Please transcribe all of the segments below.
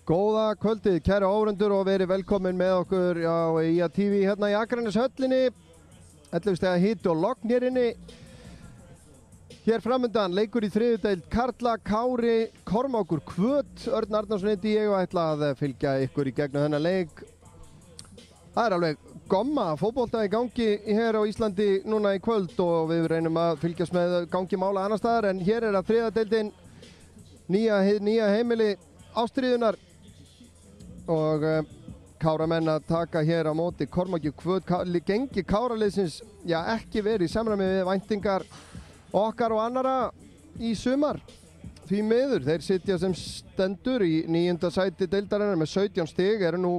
Góða kvöldið, kæra áhorfendur og verið velkomin með okkur á IA TV hérna í Akraneshöllinni. 11 stiga hiti og logn hér inni. Hér framundan leikur í þriðju deild karla, Kári, Kormákur, Kvöt, Örn Arnarsson heiti ég og ætla að fylgja ykkur í gegnum þennan leik. Það er alveg gomma fótbolta í gangi hér á Íslandi núna í kvöld og við reynum að fylgjast með gangi mála annar staðar, en hér er að þriðja deildin nýja heimili ástríðunar og Káramenn að taka hér á móti Kormáki Kvöt. Gengi Káraliðsins ekki verið í samræmi við væntingar okkar og annara í sumar. Því miður, þeir sitja sem stendur í 9. sæti deildarinnar með 17 stig, eru nú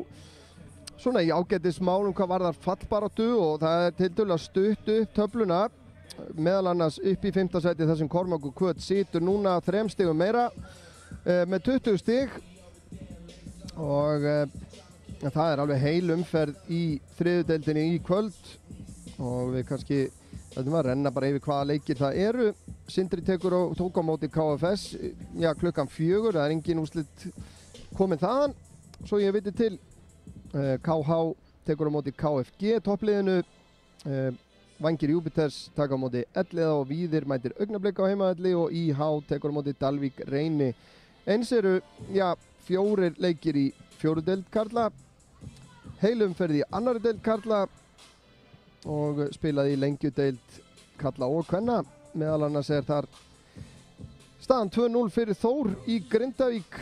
svona í ágætismálum hvað varðar fallbaráttu og það er tiltölulega stutt upp töfluna, meðal annars upp í 5. sæti þar sem Kormákur Kvöt situr núna 3 stigum meira með 20 stig og það er alveg heil umferð í þriðju deildinni í kvöld og við kannski ætlum að renna bara yfir hvaða leikir það eru. Sindri tók á móti KFS klukkan 4, það er engin úrslit komin þaðan svo ég viti til. KH tekur á móti KFG toppliðinu, Vængir Júpiters taka á móti Elliða og Víðir mætir Augnablik á heimavelli og IH tekur á móti Dalvík Reyni. Eins eru 4 leikir í 4. deild karla, heilumferð í 2. deild karla og spilaði í lengjudeild karla og kvenna. Meðal annars er þar staðan 2-0 fyrir Þór í Grindavík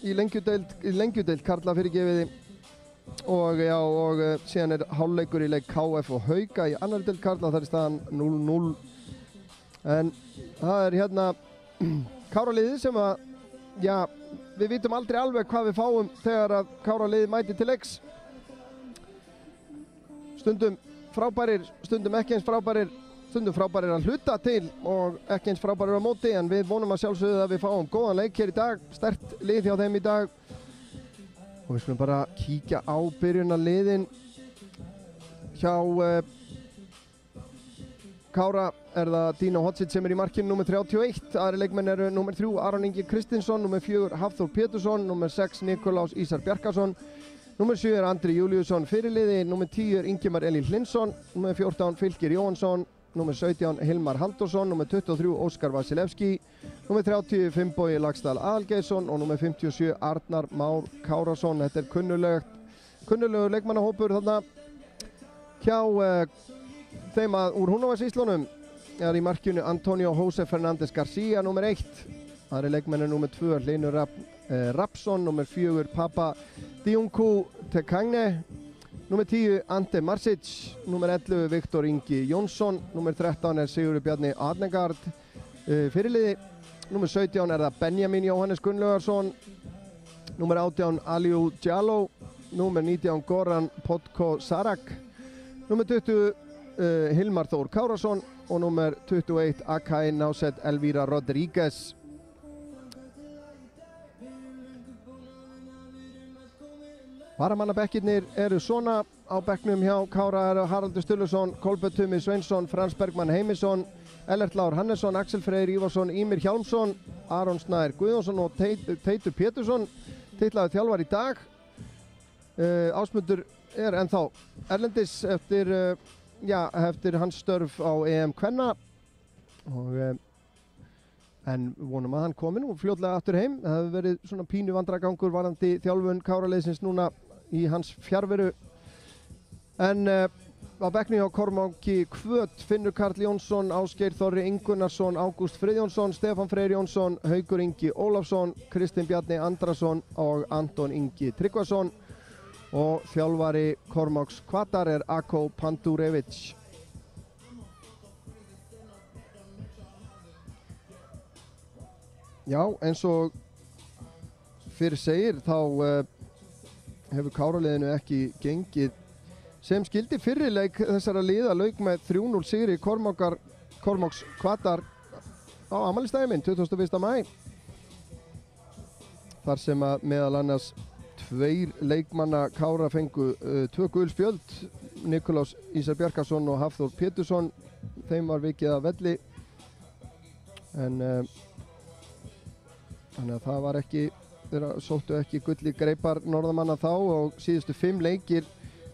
í lengjudeild karla fyrir gefiði og síðan er hálfleikur í leik KF og Hauka í 2. deild karla, þar er staðan 0-0. En það er hérna Káraliðið sem að við vitum aldrei alveg hvað við fáum þegar að Káraliðið mæti til leiks. Stundum frábærir, stundum ekki eins frábærir, stundum frábærir að hluta til og ekki eins frábærir á móti, en við vonum að sjálfsögðu að við fáum góðan leik hér í dag, sterkt lið hjá þeim í dag. Og við skulum bara kíkja á byrjunarliðin hjá Kára. Er það Dino Hotsic sem er í markinu, nummer 31. Aðri leikmenn eru nummer 3 Aron Ingi Kristinsson, nummer 4 Hafþór Pétursson, nummer 6 Nikolás Ísar Bjarkason, nummer 7 er Andri Júliusson fyrirliði, nummer 10 er Ingimar Elín Hlinsson, nummer 14 Fylkir Jóhansson, nummer 17 Hilmar Halldórsson, nummer 23 Óskar Vasilevski, nummer 30 Finnbogi Laxdal Aðalgeirsson og nummer 57 Arnar Már Kárasson. Þetta er kunnulegur leikmannahópur þarna hjá þeim að úr Húnavatnssýslunum. Er í markinu Antonio Jose Fernandes Garcia, nummer 1. Það er leikmennin nummer 2 Hlynur Rapsson, nummer 4 Papa Diunku Tekangne, nummer 10 Ante Marsic, nummer 11 Viktor Ingi Jónsson, nummer 13 er Sigurður Bjarni Adnegard fyrirliði, nummer 17 er það Benjamin Jóhannes Gunnlaugarsson, nummer 18 Aliou Diallo, nummer 19 Goran Potko Sarak, nummer 20 Hilmar Þór Kárasson og nummer 21 Akai Náset Elvíra Rodríguez. Varamannabekkirnir eru svona á bekknum hjá Kára eru Haraldur Sturluson, Kolbeinn Tumi Sveinsson, Frans Bergmann Heimisson, Ellert Lár Hannesson, Axel Freyr Ívarsson, Ímir Hjálmsson, Aron Snær Guðjónsson og Teitur Pétursson titlaði þjálfar í dag. Ásmundur er ennþá erlendis eftir hans störf á EM kvenna en vonum að hann komi nú fljótlega aftur heim. Það hefur verið svona pínu vandragangur varðandi þjálfun Káraliðsins núna í hans fjarveru. En á bekknum hjá Kormáki Kvöt Finnur Karl Jónsson, Ásgeir Þorri Ingunnarsson, Ágúst Friðjónsson, Stefán Freyr Jónsson, Haukur Ingi Ólafsson, Kristinn Bjarni Andrason og Anton Ingi Tryggvason. Og þjálfari Kormáks Kvatar er Ako Pandurevic. Já, eins og fyrir segir þá hefur Káraliðinu ekki gengið sem skildi. Fyrri leik þessara liða lauk með 3-0 sigri Kormáks Kvatar á afmælisdaginn minn 21. maí. Þar sem að meðal annars 2 leikmanna Kára fengu 2 gul spjöld, Nikolás Ísar Bjarkason og Hafþór Pétursson. Þeim var vikið að velli en þannig að það var ekki þeir sóttu ekki gull í greipar norðamanna þá og síðustu 5 leikir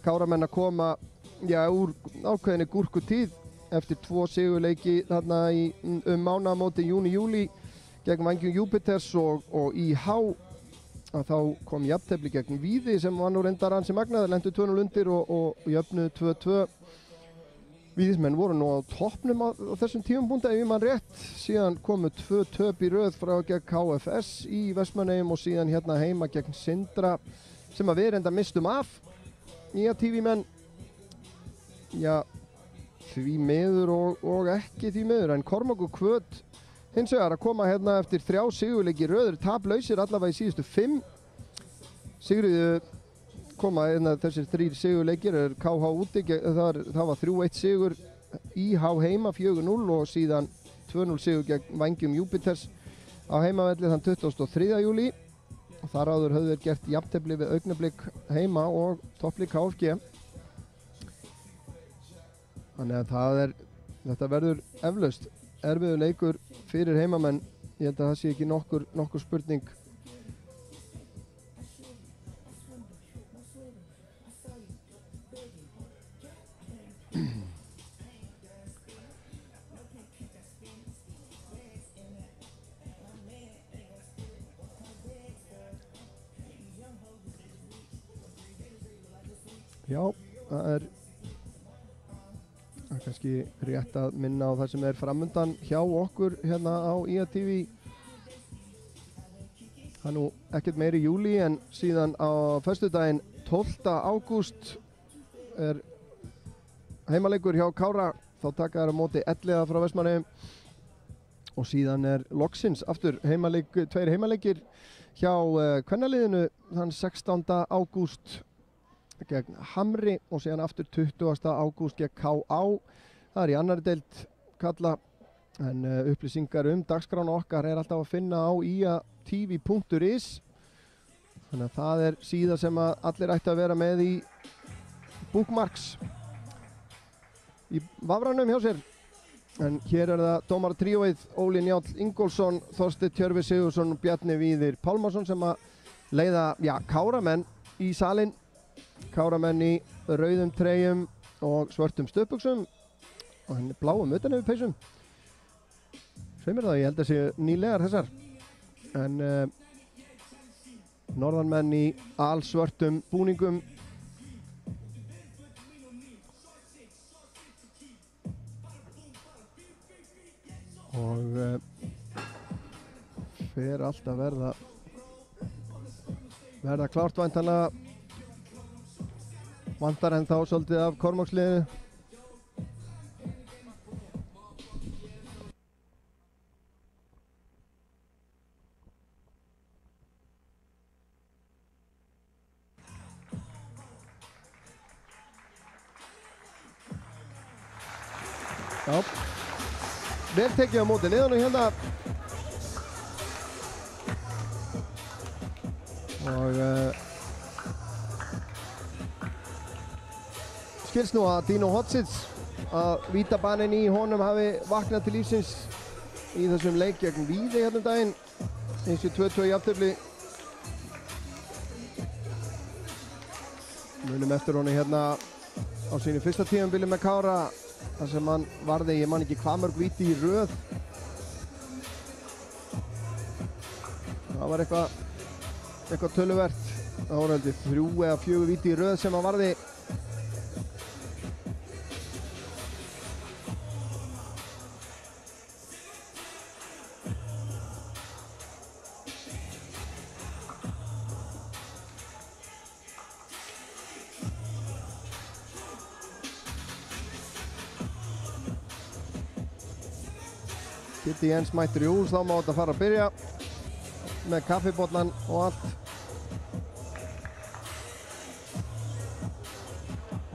Káramenn að koma úr ákveðinni gúrkutíð eftir 2 sigurleiki þarna mánaðamótin júni-júlí gegn Vængjum Júpiters og IH að þá kom jafntefli gegn Víði sem var nú reyndar ansi magnaður, lentu 2-0 undir og jöfnuðu 2-2. Víðismenn voru nú á toppnum á þessum tímapunkti ef ég man rétt, síðan komu 2 töp í röð frá gegn KFS í Vestmannaeyjum og síðan hérna heima gegn Sindra sem að við reynda mistum af nýja TV-menn. Já, því miður og ekki því miður, en Kormákur Hvöt hins vegar að koma hérna eftir 3 sigurleiki röður taplausir allavega í síðustu 5. Sigriðu koma hérna þessir 3 sigurleikir er KH úti, það var 3-1 sigur, IH heima 4-0 og síðan 2-0 sigur gegn Vængjum Júpiters á heimavelli þann 23. júlí. Þar áður höfðu þeir gert jafntefli við Augnablik heima og topplið KFG. Þannig að þetta verður eflaust erfiður leikur fyrir heimamenn. Ég held að það sé ekki nokkur spurning. Já, það er kannski rétt að minna á það sem er framundan hjá okkur hérna á IATV. Það er nú ekkert meiri í júlí en síðan á föstudaginn 12. ágúst er heimaleikur hjá Kára. Þá taka þær á móti Elliða frá Vestmannaeyjum og síðan er loksins aftur 2 heimaleikir hjá kvennaliðinu þann 16. ágúst gegn Hamri og síðan aftur 20. ágúst gegn KA. Það er í annarri deild kalla, en upplýsingar dagskrána okkar er alltaf að finna á iatv.is. Þannig að það er síða sem að allir ætti að vera með í bookmarks í vafranum hjá sér. En hér er það dómaratríóið Óli Njáll Ingólfsson, Þorsteinn Tjörfi Sigurðsson og Bjarni Víðir Pálmason sem að leiða Káramenn í salinn. Káramenn í rauðum treyjum og svörtum stöpuksum og henni bláum utaneyfirpeysum. Sveimir það, ég held að séu nýlegar þessar. En norðanmenn í alsvörtum búningum. Og fer allt að verða klárt væntanlega. Vantar en þá svolítið af Kormáksliðinu. Já, vel tekið á móti liðunum hérna. Og skilst nú að Dino Hodzic, að vítabanin í honum hafi vaknað til lífsins í þessum leik gegn Víði hérna daginn. Eins og 2-2 jafntefli. Munum eftir honum hérna á sínu fyrsta tímabili með Kára. þar sem hann varði, ég man ekki hvað mörg víti í röð. Það var eitthvað töluvert. Það voru heldur 3 eða 4 víti í röð sem hann varði. Kitty Jens mættur í hús, þá má þetta fara að byrja með kaffibollan og allt.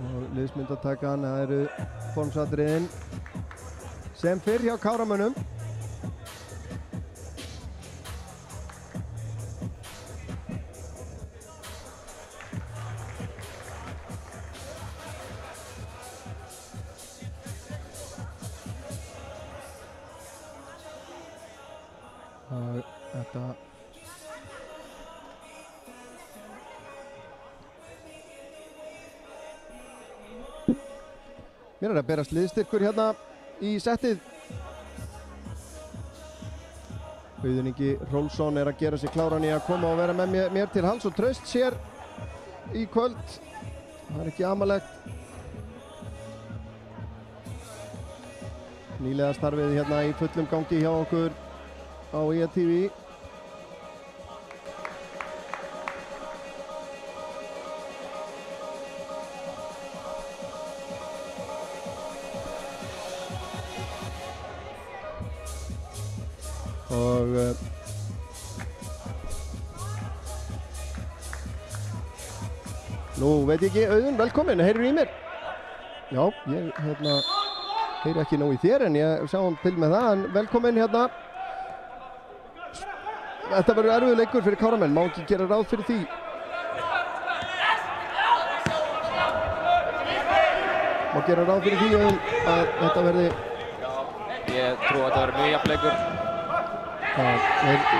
Og liðsmyndatakan, það eru formsatriðin sem fyrr hjá Káramönnum. Mér að berast liðstyrkur hérna í settið. Auðun Ingi Rolfsson að gera sig kláran í að koma og vera með mér til hals og traust sér í kvöld. Það ekki amalegt. Nýlega starfið hérna í fullum gangi hjá okkur á IATV. Og nú veit ég ekki, Auðun, velkomin, heyrðu í mér? Já, ég heyri ekki nóg í þér en ég sá til með það, en velkomin hérna. Þetta verður erfiður leikur fyrir Káramenn, má ekki gera ráð fyrir því. Má gera ráð fyrir því, Auðun, að þetta verði... Já, ég trú að þetta verður mjög jafn leikur. Það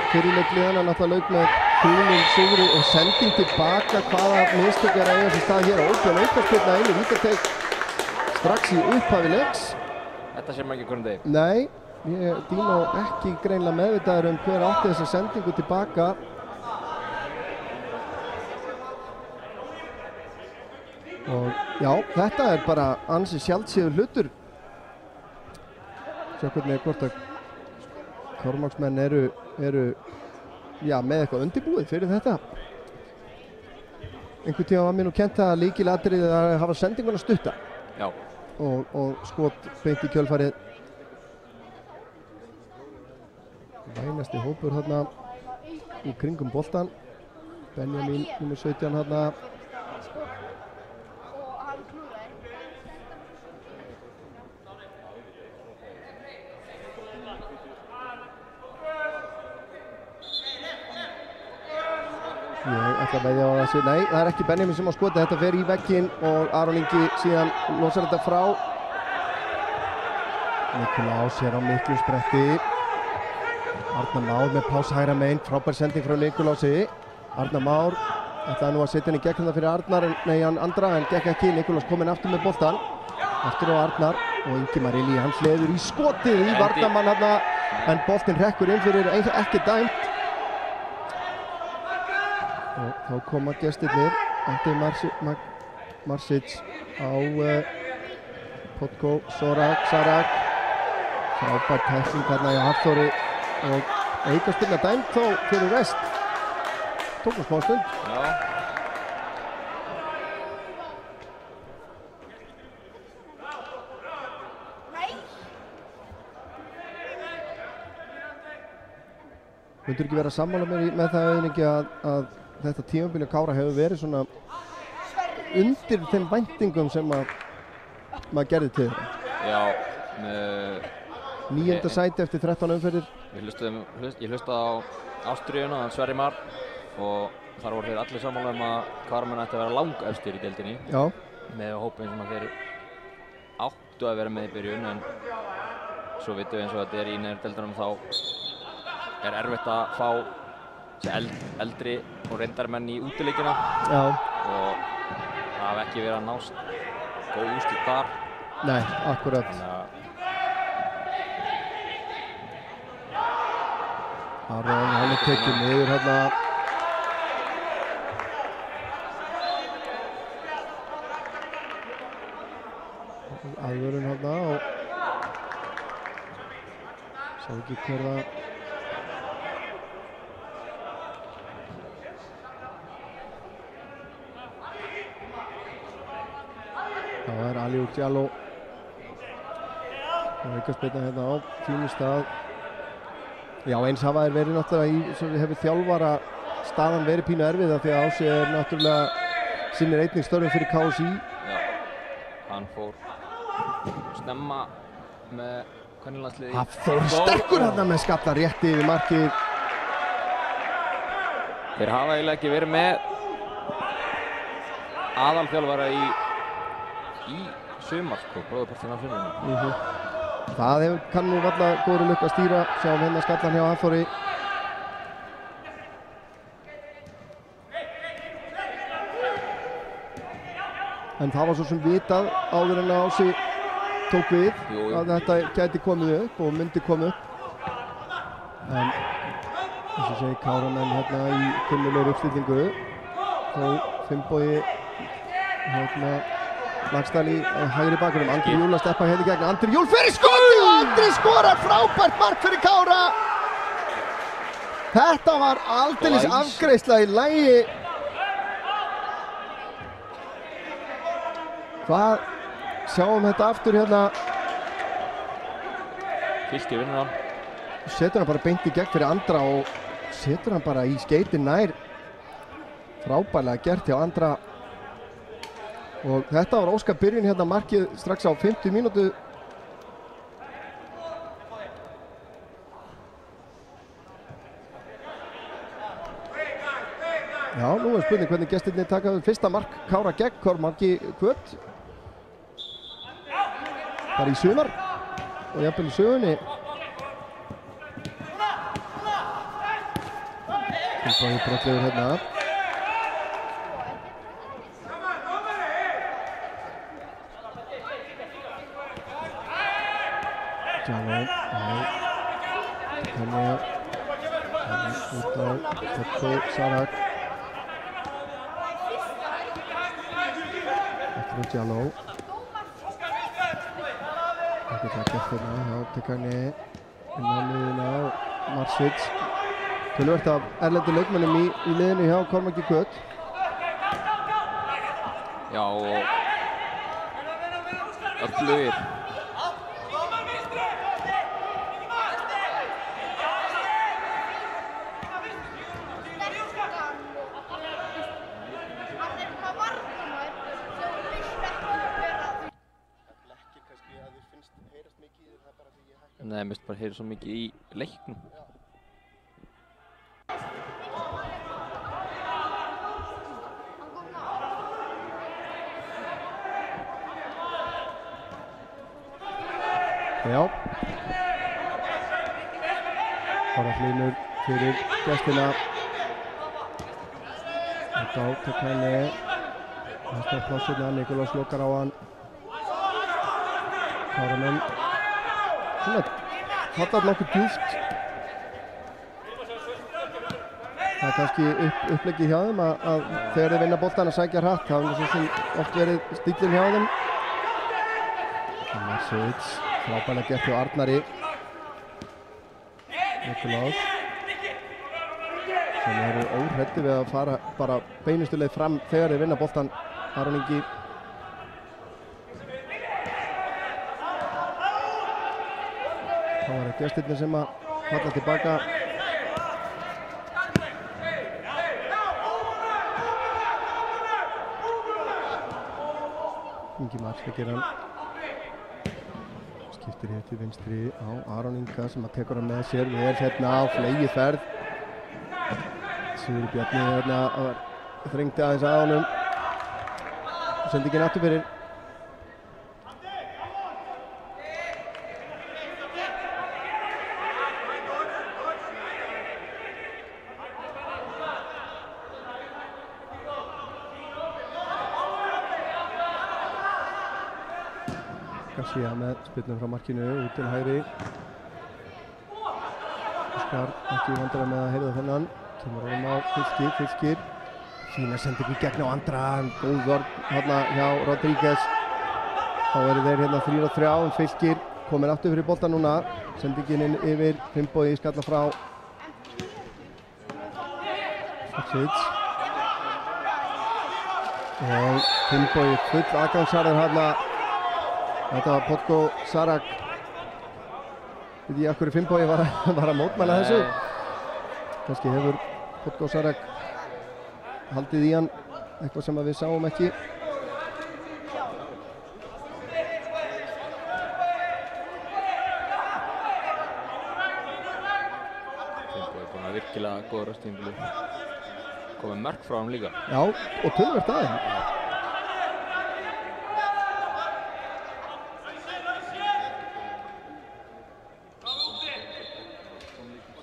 fyrirleikliðana náttúrulega lauk með krúnum sigri og sending tilbaka. Hvaða mistök að eiga sér stað hér á óbjörn aukaspyrna einu vítateik strax í upphafi leiks. Þetta sér maður ekki hvernig degi. Nei, Dino ekki greinlega meðvitaður hver átti þessa sendingu tilbaka. Og já, þetta bara ansi sjaldséður hlutur. Sjá hvernig hvort að Kormáksmenn eru já, með eitthvað undirbúið fyrir þetta. Einhvern tíma var mér nú kennt að lykilatriðið að hafa sendinguna stutta. Já. Og skot beint í kjölfarið. Vænasti hópur þarna í kringum boltan. Benjamin nr. 17 þarna. Ég ætla að veðja á þessu. Nei, það ekki Benjamin sem á skoti. Þetta fer í vegginn og Aron Ingi síðan losar þetta frá. Nikolás á miklu spretti. Arnar Már með pása hægra megin. Frábær sending frá Nikolási. Arnar Már ætlaði nú að setja henni gegn það fyrir Arnar, nei, hann andra, en gekk ekki. Nikolás kominn aftur með boltan. Aftur á Arnar og Ingi Marilli, hann hleður í skotið í varnarmann hérna, en boltinn hrekkur inn fyrir ekki dæmt. Og þá koma gestirnir, Andi Marsic á Potko, Sarak, frábær tækling hérna í Hafþóri og aukaspyrna dæmt þó fyrir rest. Tók nú smá stund. Já. Myndur ekki vera sammála með það auðvitað að þetta tímabili Kára hefur verið svona undir þeim væntingum sem maður gerði til þeirra? Já. 9. sæti eftir 13 umferðir. Ég hlustaði á Ástríðuna, Sverri Mar, og þar voru þeir allir sammála að Káramenn ætti að vera langefstir í deildinni. Já. Með hópinn sem þeir áttu að vera með í byrjun, en svo vitum við eins og þetta í neður deildunum þá erfitt að fá eldri og reyndarmenn í útileikina. Já. Og það hafa ekki verið að nást góð úrslit þar. Nei, akkurat. Aron, hann tekið niður hérna. Aðvörun hérna og sá ekki hver það. Það Aliou Diallo. Það aukaspyrna hérna á fínu stað. Já, eins hafa þeir verið náttúrulega svo hefur þjálfara staðan verið pínu erfiða því að Ási náttúrulega sinnir einnig störfum fyrir KSÍ. Já, hann fór snemma með kvennalandsliði. Hafþór sterkur þarna með skalla rétti yfir markið. Þeir hafa eiginlega ekki verið með aðalþjálfara í sumar, sko, bróðurpartinn af sumrinu. Það kann nú varla góður lukk að stýra. Sjáum hérna skallan hjá Hafþóri. En það var svo sem vitað áður en Ási tók við Jú. að þetta gæti komið upp og myndi koma upp. En eins og segi Káramenn hérna í kunnulegri uppstillingu. Þó Finnbogi hérna Lagsdal í hægri bakgrunum. Andri Júl að steppa hérna í gegn. Andri Júl fyrir skoti og Andri skorar frábært mark fyrir Kára. Þetta var aldeilis afgreiðsla í lagi. Hvað? Sjáum þetta aftur hérna. Fylkir vinnur hann. Setur hann bara beint í gegn fyrir Andra og setur hann bara í skeytin nær. Frábærlega gert hjá Andra. Og þetta var óska byrjun hérna markið strax á 50 mínútu. Já, nú er spurning hvernig gestirnir taka við fyrsta mark Kára gegn Kormáki Kvöt. Bara í sumar og jafnvel í sögunni. Finnbogi brotlegur hérna. Tjáló, henni út á Totto Sarak. Eftir á Tjáló. Þetta er gert hérna hjá Tekani. Inn á miðuna á Marsic. Töluvert af erlendu leikmönnum í liðinu hjá Kormáki Kvöt. Já, og öflugir. Nei, mér finnst bara heyra svo mikið í leiknum. Já. Bara hlýnur fyrir gestina. Þetta á Tekani. Þetta er plássina, Nikolás lokar á hann. Káramenn. Svona, þetta er nokkuð djúpt. Það er kannski uppleggið hjá þeim að þegar þeir vinna boltan að sækja hratt. Það er svo sem oft verið stílinn hjá þeim. Marsic, frábærlega gert hjá Arnari. Nikolás. Sem eru óhræddir við að fara bara beinustu leið fram þegar þeir vinna boltan. Aron Ingi. Það var gestirnir sem að falla tilbaka. Ingi Marskakir hann. Skiptir hér til vinstri á Aron Inga sem að tekur hann með sér. Við erum hérna á flegið ferð. Sigur Bjarni hérna þrengdi aðeins að honum. Sendingin aftur fyrir. Garcia með spyrnum frá markinu út til hægri. Óskar ekki vandræði með að heyrða þennan. Kemur honum á Fylkir. Fína sendingu gegn á Andra. Góð vörn hérna hjá Rodríguez. Þá eru þeir hérna 3-3 Fylkir komin aftur fyrir bolta núna. Sendingin inn yfir Finnbogi skalla frá. Marsic. Og Finnbogi full aðgangsharður hérna. Þetta var Potko Sarak. Veit ég af hverju Finnbogi var að mótmæla þessu. Kannski hefur Potko Sarak haldið í hann eitthvað sem við sáum ekki. Finnbogi búinn að virkilega góða röstíðinbili. Komið mörk frá hann líka. Já, og töluvert aðeins.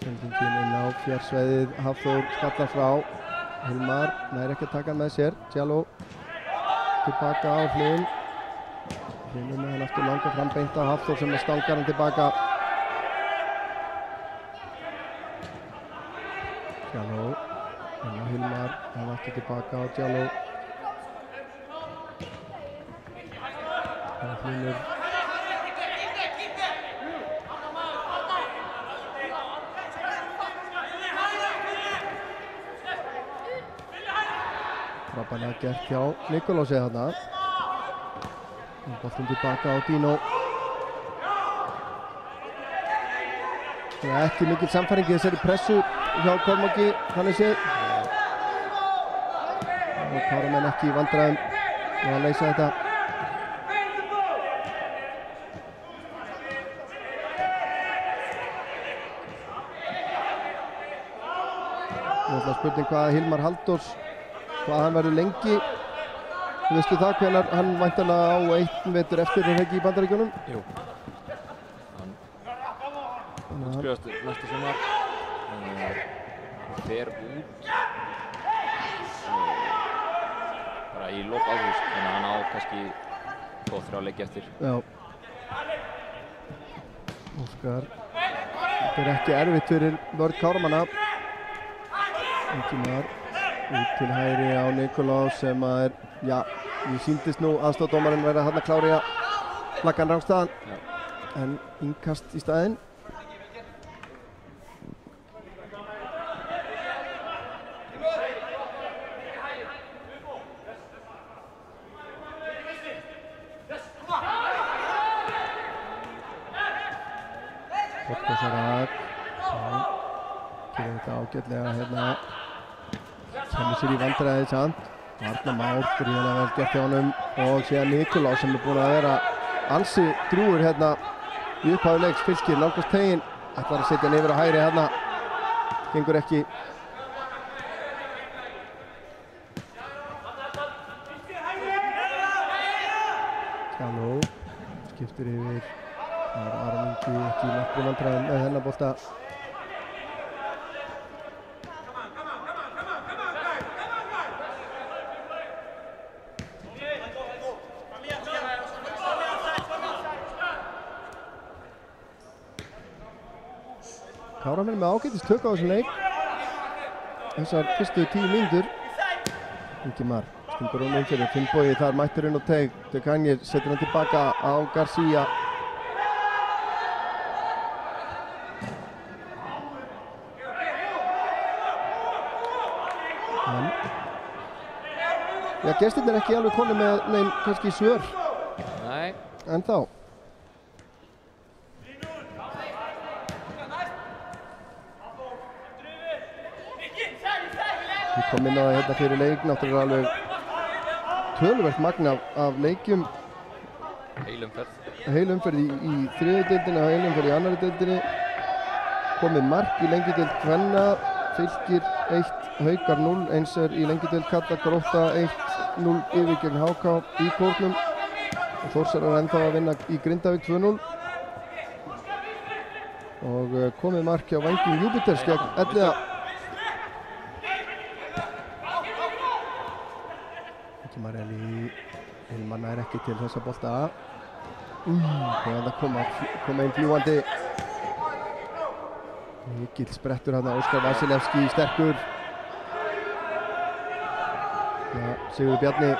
Sendingin inn á fjársvæðið, Hafþór skallar frá. Hilmar nær ekki að taka hann með sér. Tjáló tilbaka á hlinn. Finnur með hann aftur langa fram beint á Hafþór sem stangar hann tilbaka. Djaló. Hilmar hann aftur tilbaka á Djaló. Það Finnur. Frábærlega gert hjá Nikolási þarna. Boltinn tilbaka á Dino. Ekki mikil samfæring í þessari pressu hjá Kormáki, þannig séð. Og Káramenn ekki í vandræðum með að leysa þetta. Nú er það spurning hvað Hilmar Halldórs, hvað hann verður lengi. Veistu það hvenær hann væntanlega á 1 vetur eftir ekki í Bandaríkjunum? Jú. Hann skrifast næsta sumar. Fer út bara í lok ágúst, þannig að hann á kannski 2-3 leiki eftir. Já. Óskar. Þetta er ekki erfitt fyrir vörn Káramanna. Ingimar út til hægri á Nikolás sem að er, já, ég síndist nú aðstoðardómarinn verið þarna klári að flagga hann rangstaðan. En innkast í staðinn. Botnasarak. Gerir þetta ágætlega hérna. Kemur sér í vandræði samt. Arnar Már, gríðarlega vel gert hjá honum. Og síðan Nikolás sem er búinn að vera ansi drjúgur hérna í upphafi leiks. Fylkir nálgast teginn. Ætlar að setja hann yfir á hægri hérna. Gengur ekki. Djaló. Skiptir yfir. Það er Aron Ingi ekki í nokkrum vandræðum með þennan bolta. Káramenn með ágætis tök á þessum leik. Þessar fyrstu 10 mínútur. Ingimar stundur hún umfyrir. Finnbogi þar mættur inn og teig. Dökangir setur hann tilbaka á García. Já, gestirnir er ekki alveg konið með neinn kannski svör. Nei. En þá. Við komum inn á það hérna fyrir leik, náttúrulega alveg töluvert magn af leikjum. Heilumferð í þriðju deildinni og heilumferð í annarri deildinni. Komið mark í lengjudeild kvenna, Fylkir 1, Haukar 0, eins er í lengjudeild karla, Grótta 1-0 yfir gegn HK í kórnum. Og Þórsarar ennþá að vinna í Grindavík 2-0. Og komið mark hjá Vængjum Júpiters gegn Elliða. Hilmar nær ekki til þessa bolta. Þegar það koma einn fljúandi. Mikill sprettur hérna, Óskar Vasilevski sterkur. Ja, Sigurður Bjarni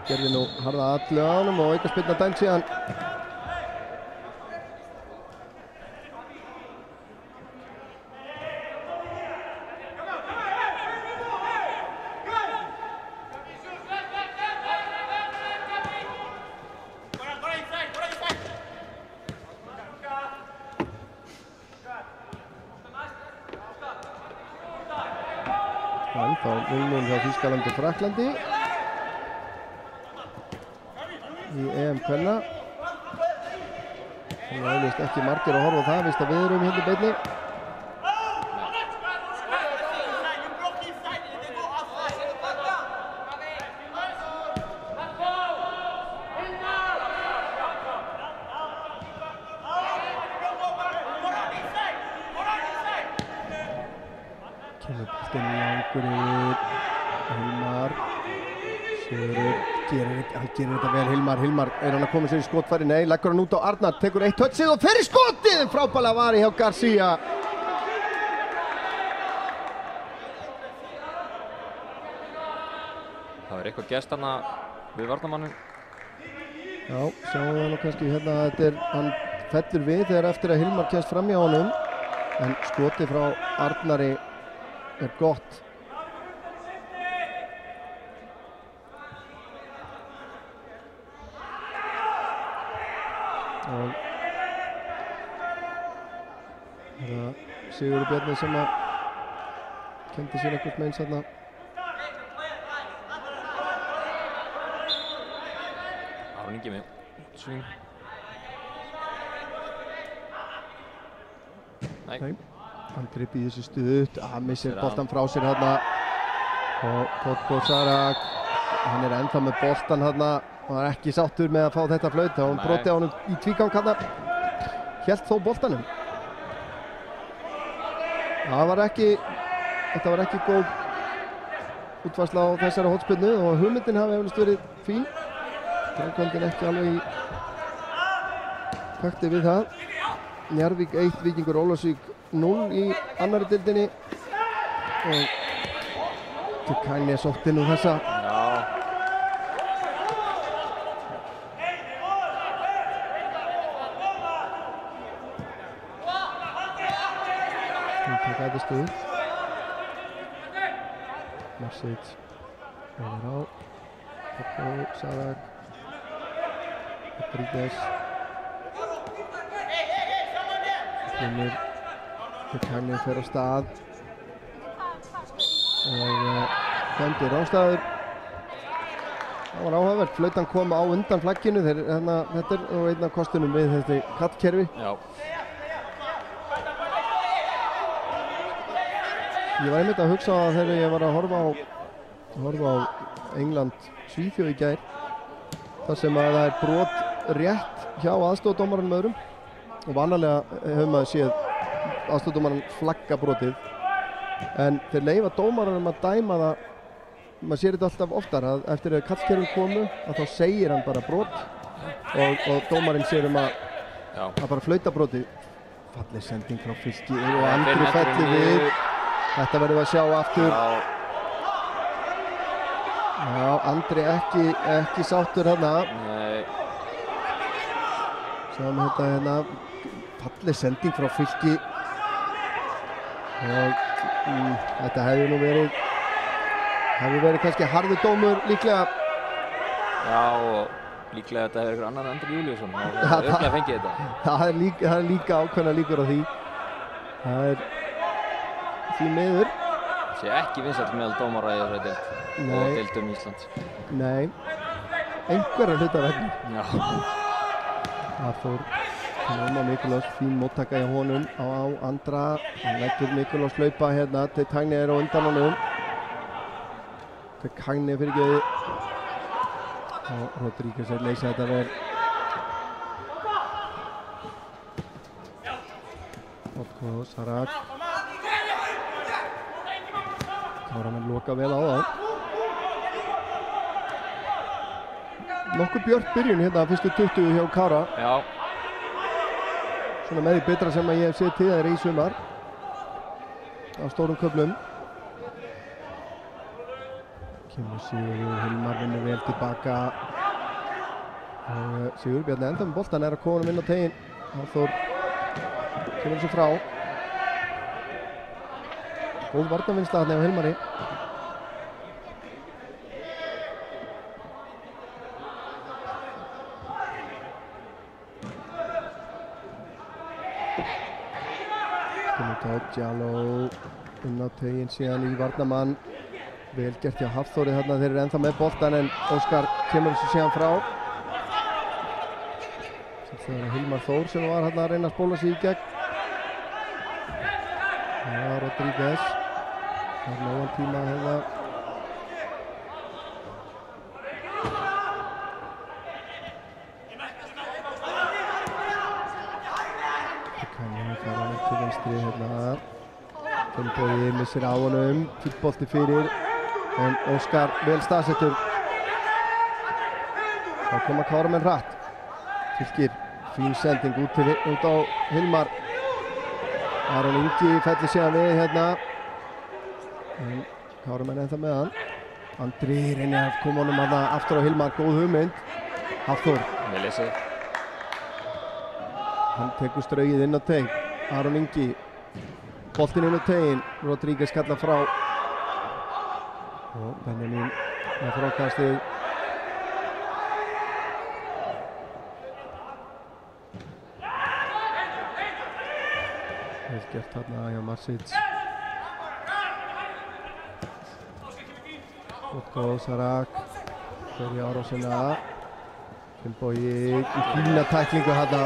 gerði nú harða allu á honum og aukaspyrna dæmd síðan. Þá 0-0 hjá Þýskalandi og Frakklandi í EM kvenna. Það er auðvitað ekki margir að horfa á það, víst að við erum hérna í beinni. Kemur boltinn langur yfir Hilmar. Sigurður hann gerir þetta vel, Hilmar er hann að koma sér í skotfæri, nei, leggur hann út á Arnar, tekur eitt touchið og fyrir skotið, frábælega vari hjá Garcia. Það er eitthvað gerst þarna við varnarmanninn. Já, sjáum við nú kannski hérna að hann fellur við þegar eftir að Hilmar kemst fram hjá honum, en skotið frá Arnari er gott. Og það er Sigurður Bjarni sem að kendi sér eitthvað meins þarna. Aron Ingi með sving. Nei. Andri býður sér stutt, missir boltan frá sér þarna. Og Potko Sarak, hann er ennþá með boltan þarna. Hann var ekki sáttur með að fá þetta flaut, þá hann brotið á honum í tvígang þarna. Hélt þó boltanum. Þetta var ekki góð útvarsla á þessari hornspyrnu og hugmyndin hafi eflaust verið fín. Framkvæmdin ekki alveg í takti við það. Njarðvík 1, Víkingur Ólafsvík 0 í annari deildinni. Og Tukani sótti nú þessa. Þetta stuð. Marsic yfir á. Potko Sarak. Rodríguez. Hlynur. Tukani fer á stað. Og dæmdur rángstæður. Það var áhugavert. Flautan kom á undan flagginu. Þetta er einn af kostunum við þetta kallkerfi. Já. Ég var einmitt að hugsa þegar ég var að horfa á England-Svíþjóð í gær, þar sem að það er brot rétt hjá aðstoðardómaranum öðrum og vanalega hefur maður séð aðstoðardómarann flagga brotið, en þeir leyfa dómaranum að dæma það. Maður sér þetta alltaf oftar að eftir að kallkerfin komu að þá segir hann bara brot og dómarinn sér að bara flauta brotið. Falleg sending frá Fylki og Andri fellir við. Þetta verðum við að sjá aftur. Já, Andri ekki sáttur hérna. Nei. Sjáum þetta hérna. Falleg sending frá Fylki. Og þetta hefði verið kannski harður dómur líklega. Já, og líklega þetta hefur einhver annar en Andri Júlíusson. Það hefur örugglega fengið þetta. Það er líka ákveðna líkur á því. Það er því miður. Sé ekki vinsæll meðal dómara í þessari deild og deildum Íslands. Nei, einhverja hluta vegna. Já. Það fór Mikulás, fín móttaka hjá honum á Andra. Hann leggur Mikulás hlaupa hérna, Teitangi er á undan honum. Teitangi fyrir ekki. Og Rodríguez er leysa þetta vel. Potko Sarak. Káramenn loka vel á það. Nokkuð björt byrjun hérna fyrstu 20 hjá Kára. Já. Svona með því betra sem að ég hef séð til þeir í sumar. Á stórum köflum. Kemur Sigurður, Hilmar vinnur vel tilbaka. Og Sigurður Bjarni enda með boltan er að koma inn á teginn. Hafþór kemur þessu frá. Góð varnarvinnsla þarna hjá Hilmari. Kemur Djalo inn á teginn síðan í varnarmann. Vel gert hjá Hafþóri þarna, þeir eru ennþá með boltan en Óskar kemur þessu síðan frá. Það er Hilmar Þór sem var þarna að reyna að spóla sig í gegn. Já, Rodríguez. Það er nógan tíma að hefða. Það kann ég fara hann til vinstri hérna. Finnbogi missir á honum. Fýtt bolti fyrir. En Óskar vel staðsettur. Þá koma Káramenn hratt. Fylkir, fín sending út á Hilmar. Aron Ingi fellir síðan við hérna. En Káramenn ennþá með hann. Andri reynir að koma honum aftur á Hilmar, góð hugmynd. Hafþór. Vel lesið. Hann tekur straugið inn á teig. Aron Ingi. Boltinn inn á tegin. Rodríguez kallar frá. Og Benjamin með frákastið. Vel gert þarna hjá Marsic. Góð Sarak. Fer í árásina. Finnbogi í fína tæklingu þarna.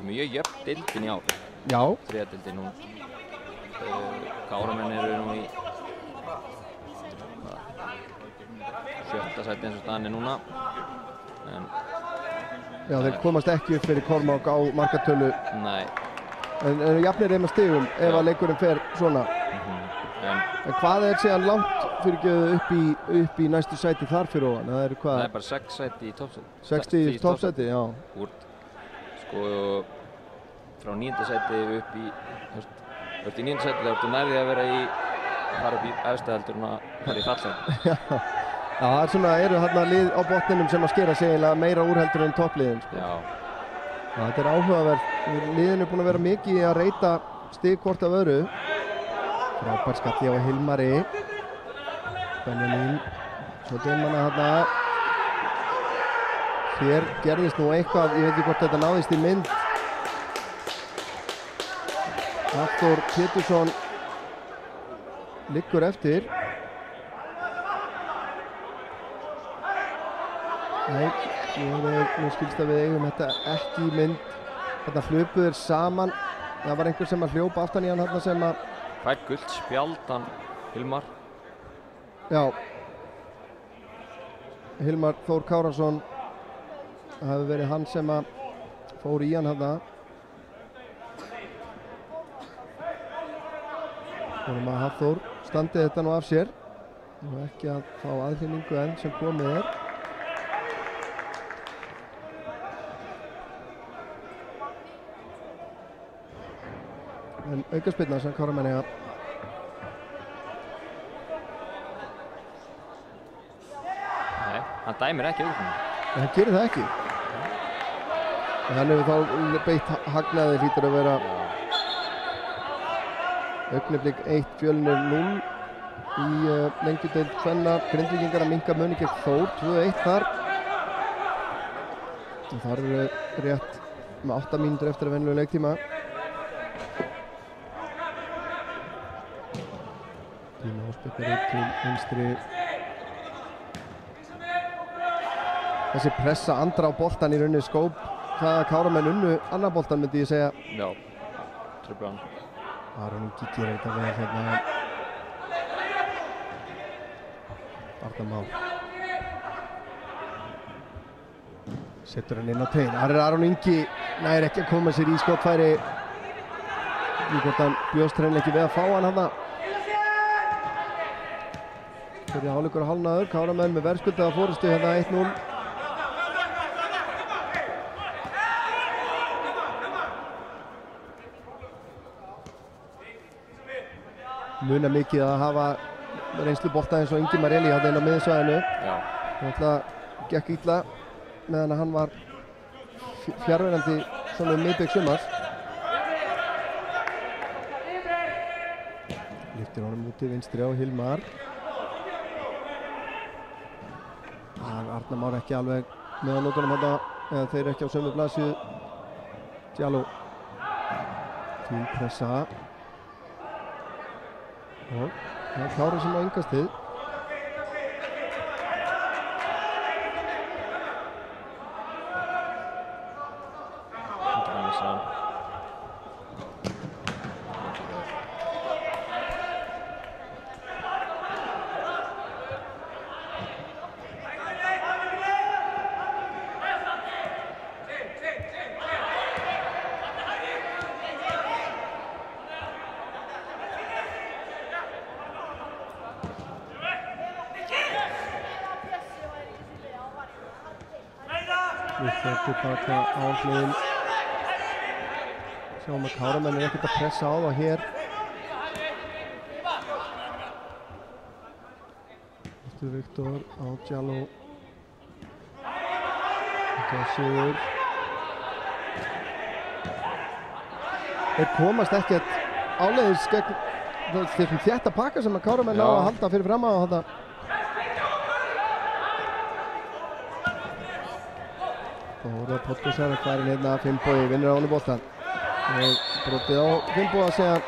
Mjög jöfn deildin í ár. Já. Þriðja deildin nú. Káramenn eru nú í 7. sæti eins og staðan er núna. Já, þeir komast ekki upp fyrir Kormák á markatölu. Nei. En jafnir þeim að stigum ef að leikurinn fer svona. En hvað er síðan langt upp í næstu sæti þar fyrir ofan? Það er bara 6 sæti í toppsæti. 6 í toppsæti, já. Sko frá 9. sæti upp í 9. sæti þá ertu nærði að vera fara upp í efstu heldur en að fara í fallsæti. Já, það er svona, eru þarna lið á botninum sem að skera sig eiginlega meira úr heldur en toppliðin, sko. Já. Þetta er áhugavert. Liðin er búin að vera mikið að reyta stig hvort af öðru. Frábær skalli á Hilmari. Benjamin. Svo Deinmanna þarna. Hér gerðist nú eitthvað, ég veit ekki hvort þetta náðist í mynd. Hafþór Pétursson liggur eftir. Nei, mér skilst að við eigum þetta ekki í mynd. Þarna hlupu þeir saman. Það var einhver sem að hljópa aftan í hann þarna sem að... Fær gult spjald hann Hilmar. Já. Hilmar Þór Kárason. Það hefur verið hann sem að fór í hann þarna. Vonum að Hafþór standi þetta nú af sér. Og ekki að fá aðfinningu enn sem komið er. En aukaspyrna sem Káramenn eiga. Nei, hann dæmir ekki út. En hann gerir það ekki. En hann hefur þá beitt hagnaði, hlýtur að vera Augnablik 1, Fjölnir 0 í lengjudeild kvenna. Grindvíkingar að minnka muni gegn Þór 2-1 þar. Og þar rétt með 8 mínútur eftir að venjulegu leiktíma. Tíma áspillar upp til vinstri. Þessi pressa andra á boltan í rauninni skóp það að Káramenn unnu annar boltan, myndi ég segja. Já, trufla hann. Aron Ingi gerir þetta vel hérna. Arnar Már. Setur hann inn á tegin. Þar er Aron Ingi nær ekki að koma sér í skotfæri. Í hvort hann bjóst hreinlega ekki við að fá hann þarna. Fyrir hálfleikur og hálfnaður. Káramenn með verðskuldaða forystu hérna 1-0. Muna mikið að hafa reynslu bolta eins og Ingi Marelli hérna inn á miðsvæðinu. Já. Það gekk illa meðan að hann var fjarverandi svona miðbygg sumars. Lyftir honum út til vinstri á Hilmar. Arnar Már ekki alveg með á nótunum hérna, eða þeir eru ekki á sömu blaðsíðu. Djaló. Fín pressa. Og það er Kári sem á yngastið. Við þarf tilbaka á hliðin. Sjáum að Káramenn ekkert að pressa á það hér. Viktor á Djaló. Þetta er sigur. Þeir komast ekkert áleiðis gegn þessum þétta pakka sem að Káramenn ná að halda fyrir fram á þetta. Þóra Podgosara færin hérna Finnbogi, vinnur á honum boltan. Og brotið á Finnboga að segja.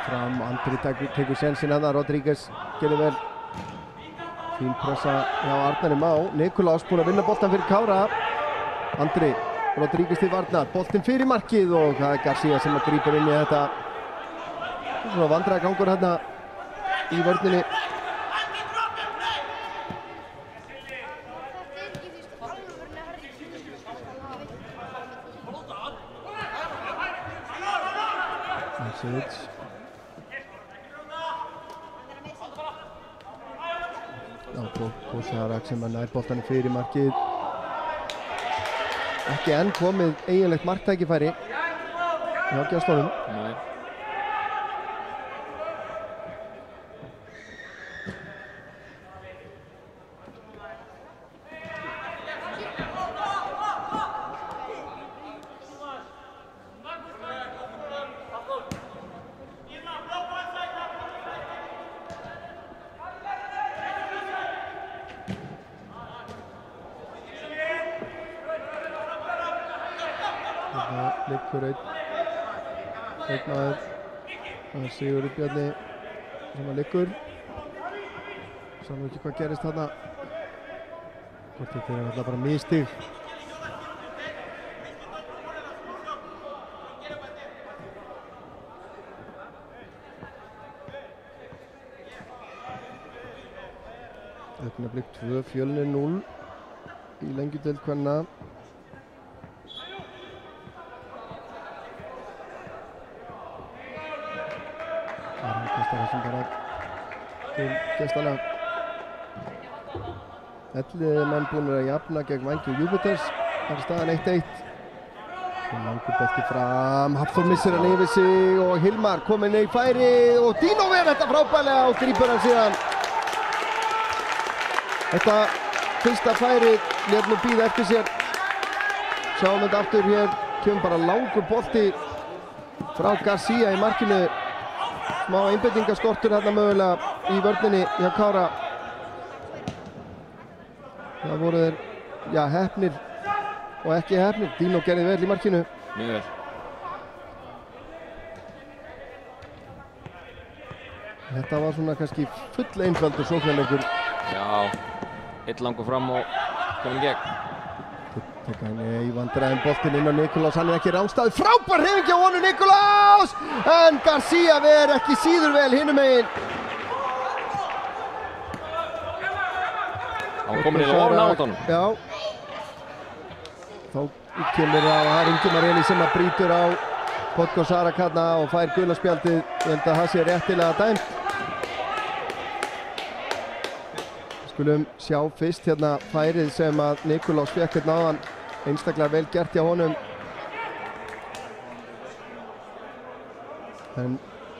Fram, Andri tekur sensin að það, Rodríguez gerði vel. Fín pressa hjá Arnari Má. Nikolás búinn að vinna boltan fyrir Kára. Andri, Rodríguez til varnar, boltinn fyrir markið og það er García sem að grípur inn í þetta. Svona vandræðagangur hérna í vörninni. Sivic. Podgosara sem að nær boltanum fyrir markið. Ekki enn komið eiginlegt marktækifæri hjá gestunum. Nei. Liggur einn maður. Það er Sigurður Bjarni sem að liggur. Sáum ekki hvað gerist þarna. Hvort þetta er alltaf bara misstig. Augnablik 2, Fjölnir 0 í lengjudeild kvenna. Þessum bara til gestana. 11 menn búinir að jafna gegn Vængjum Júpiters. Það er staðan 1-1. Langur bolti fram, Hafþór missir hann yfir sig og Hilmar kominn í færi og Dino ver þetta frábærlega og grípur hann síðan. Þetta fyrsta færi lét nú bíða eftir sér. Sjáum þetta aftur hér, kemur bara langur bolti frá García í markinu. Smá einbeitingarskortur hérna mögulega í vörninni hjá Kára. Það voru þeir, já, heppnir og ekki heppnir. Dino gerði vel í markinu. Mjög vel. Þetta var svona kannski full einfaldur sóknarleikur. Já, eitt langur fram og komin gegn. Tekka henni í vandræðum boltinn inn á Nikolás, hann er ekki rángstæður. Frábær hreyfing hjá honum Nikolás! En García ver ekki síður vel hinum megin. Hann var komin inn á náðunum. Já. Þá kemur það að Ingimar Elí sem að brýtur á Podgosara þarna og fær gula spjaldið. Ég held að það sé réttilega dæmt. Skulum sjá fyrst hérna færið sem að Nikolás fékk hérna áðan. Einstaklega vel gert hjá honum. En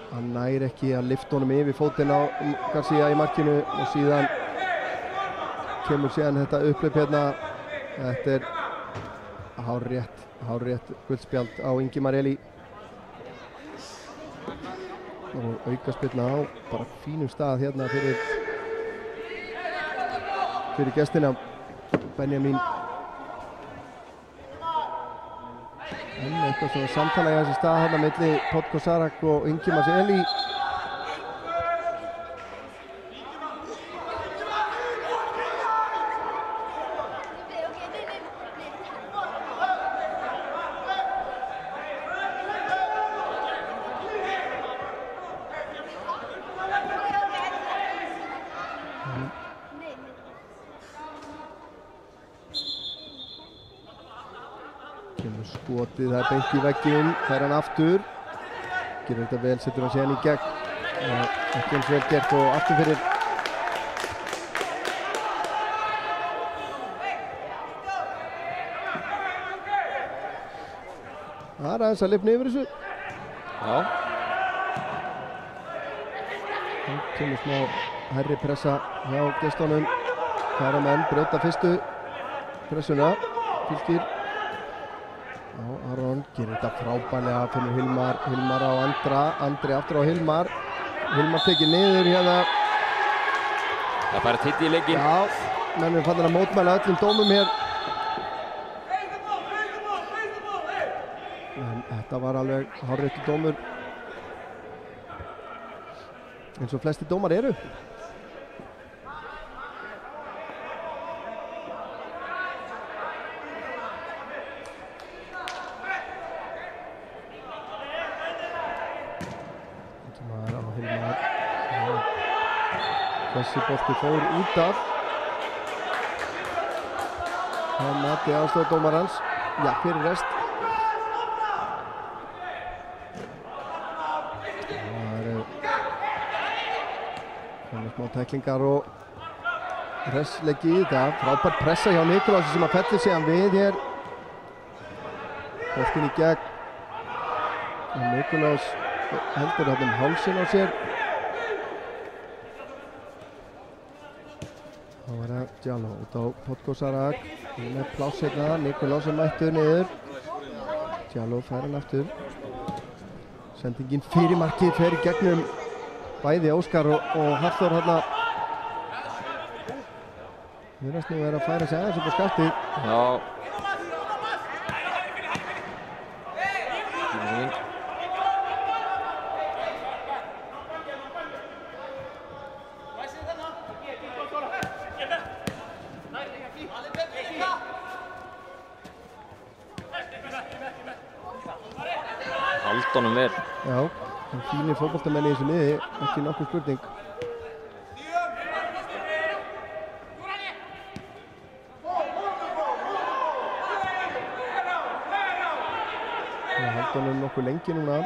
hann nær ekki að lyfta honum yfir fótinn á García í markinu og síðan kemur síðan þetta upphlaup hérna. Þetta er hárrétt guldspjald á Ingimar Elí. Og aukaspyrna á bara fínum stað hérna fyrir gestina, Benjamin. En eitthvað svona samtala í þessi stað hérna milli Podgosara og Ingimars Elí. Skotið, það er beint í vegginn, fær hann aftur. Gerir þetta vel, setur hann síðan í gegn. Ekki eins vel gert og aftur fyrir. Það er aðeins að lifna yfir þessu. Já. Það kemur smá hærri pressa hjá gestunum. Karamenn brjóta fyrstu pressuna. Fylkir. Já, Aron gerir þetta frábærlega, finnur Hilmar. Hilmar á Andri aftur á Hilmar. Hilmar tekið niður hérna. Það fær titt í leikinn. Já, menn við fannum að mótmæla öllum dómum hér. En þetta var alveg hárréttur dómur. Eins og flesti dómar eru. Þetta var á Hilmar. Þessi bolti fór út af. Það mati aðstoðardómarans. Já, fyrir rest. Smá tæklingar og pressleiki í þetta. Frábært pressa hjá Nikolás sem að fellir síðan við hér. Boltinn í gegn. Og Nikolás heldur þarna hálsinn á sér. Það var það Djaló út á Podgorzarak. Með pláss hérna. Nikolás er mættur niður. Djaló fær hann aftur. Sendingin fyrir markið fer í gegnum bæði Óskar og Hafþór hérna. Virðast nú að færa sig aðeins upp á skaftið. Já. Haldunum vel. Já. Fínir fótboltamenn í þessu liði, ekki nokkuð spurning. Það haldi honum nokkuð lengi núna.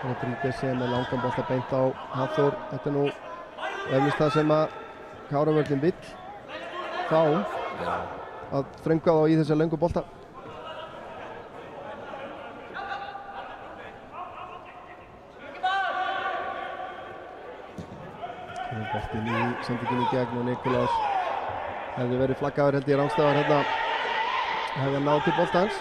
Rodríguez sem er langan bolta beint á Hafþór. Þetta er nú eflust það sem að Káravörðin vill þá að þrönga þá í þessa löngu bolta. Boltinn í sendingin í gegn og Nikolás hefði verið flaggaður held ég rángstafar hérna. Hefði hann náð til boltans.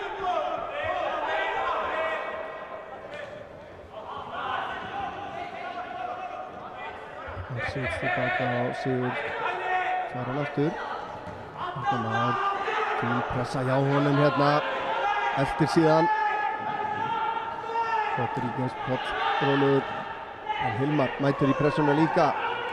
Sigurd tilbaka á Sigurd. Fær hann aftur. Fín pressa hjá honum hérna. Eltir síðan. Rodríguez pottróluður. En Hilmar mætir í pressuna líka.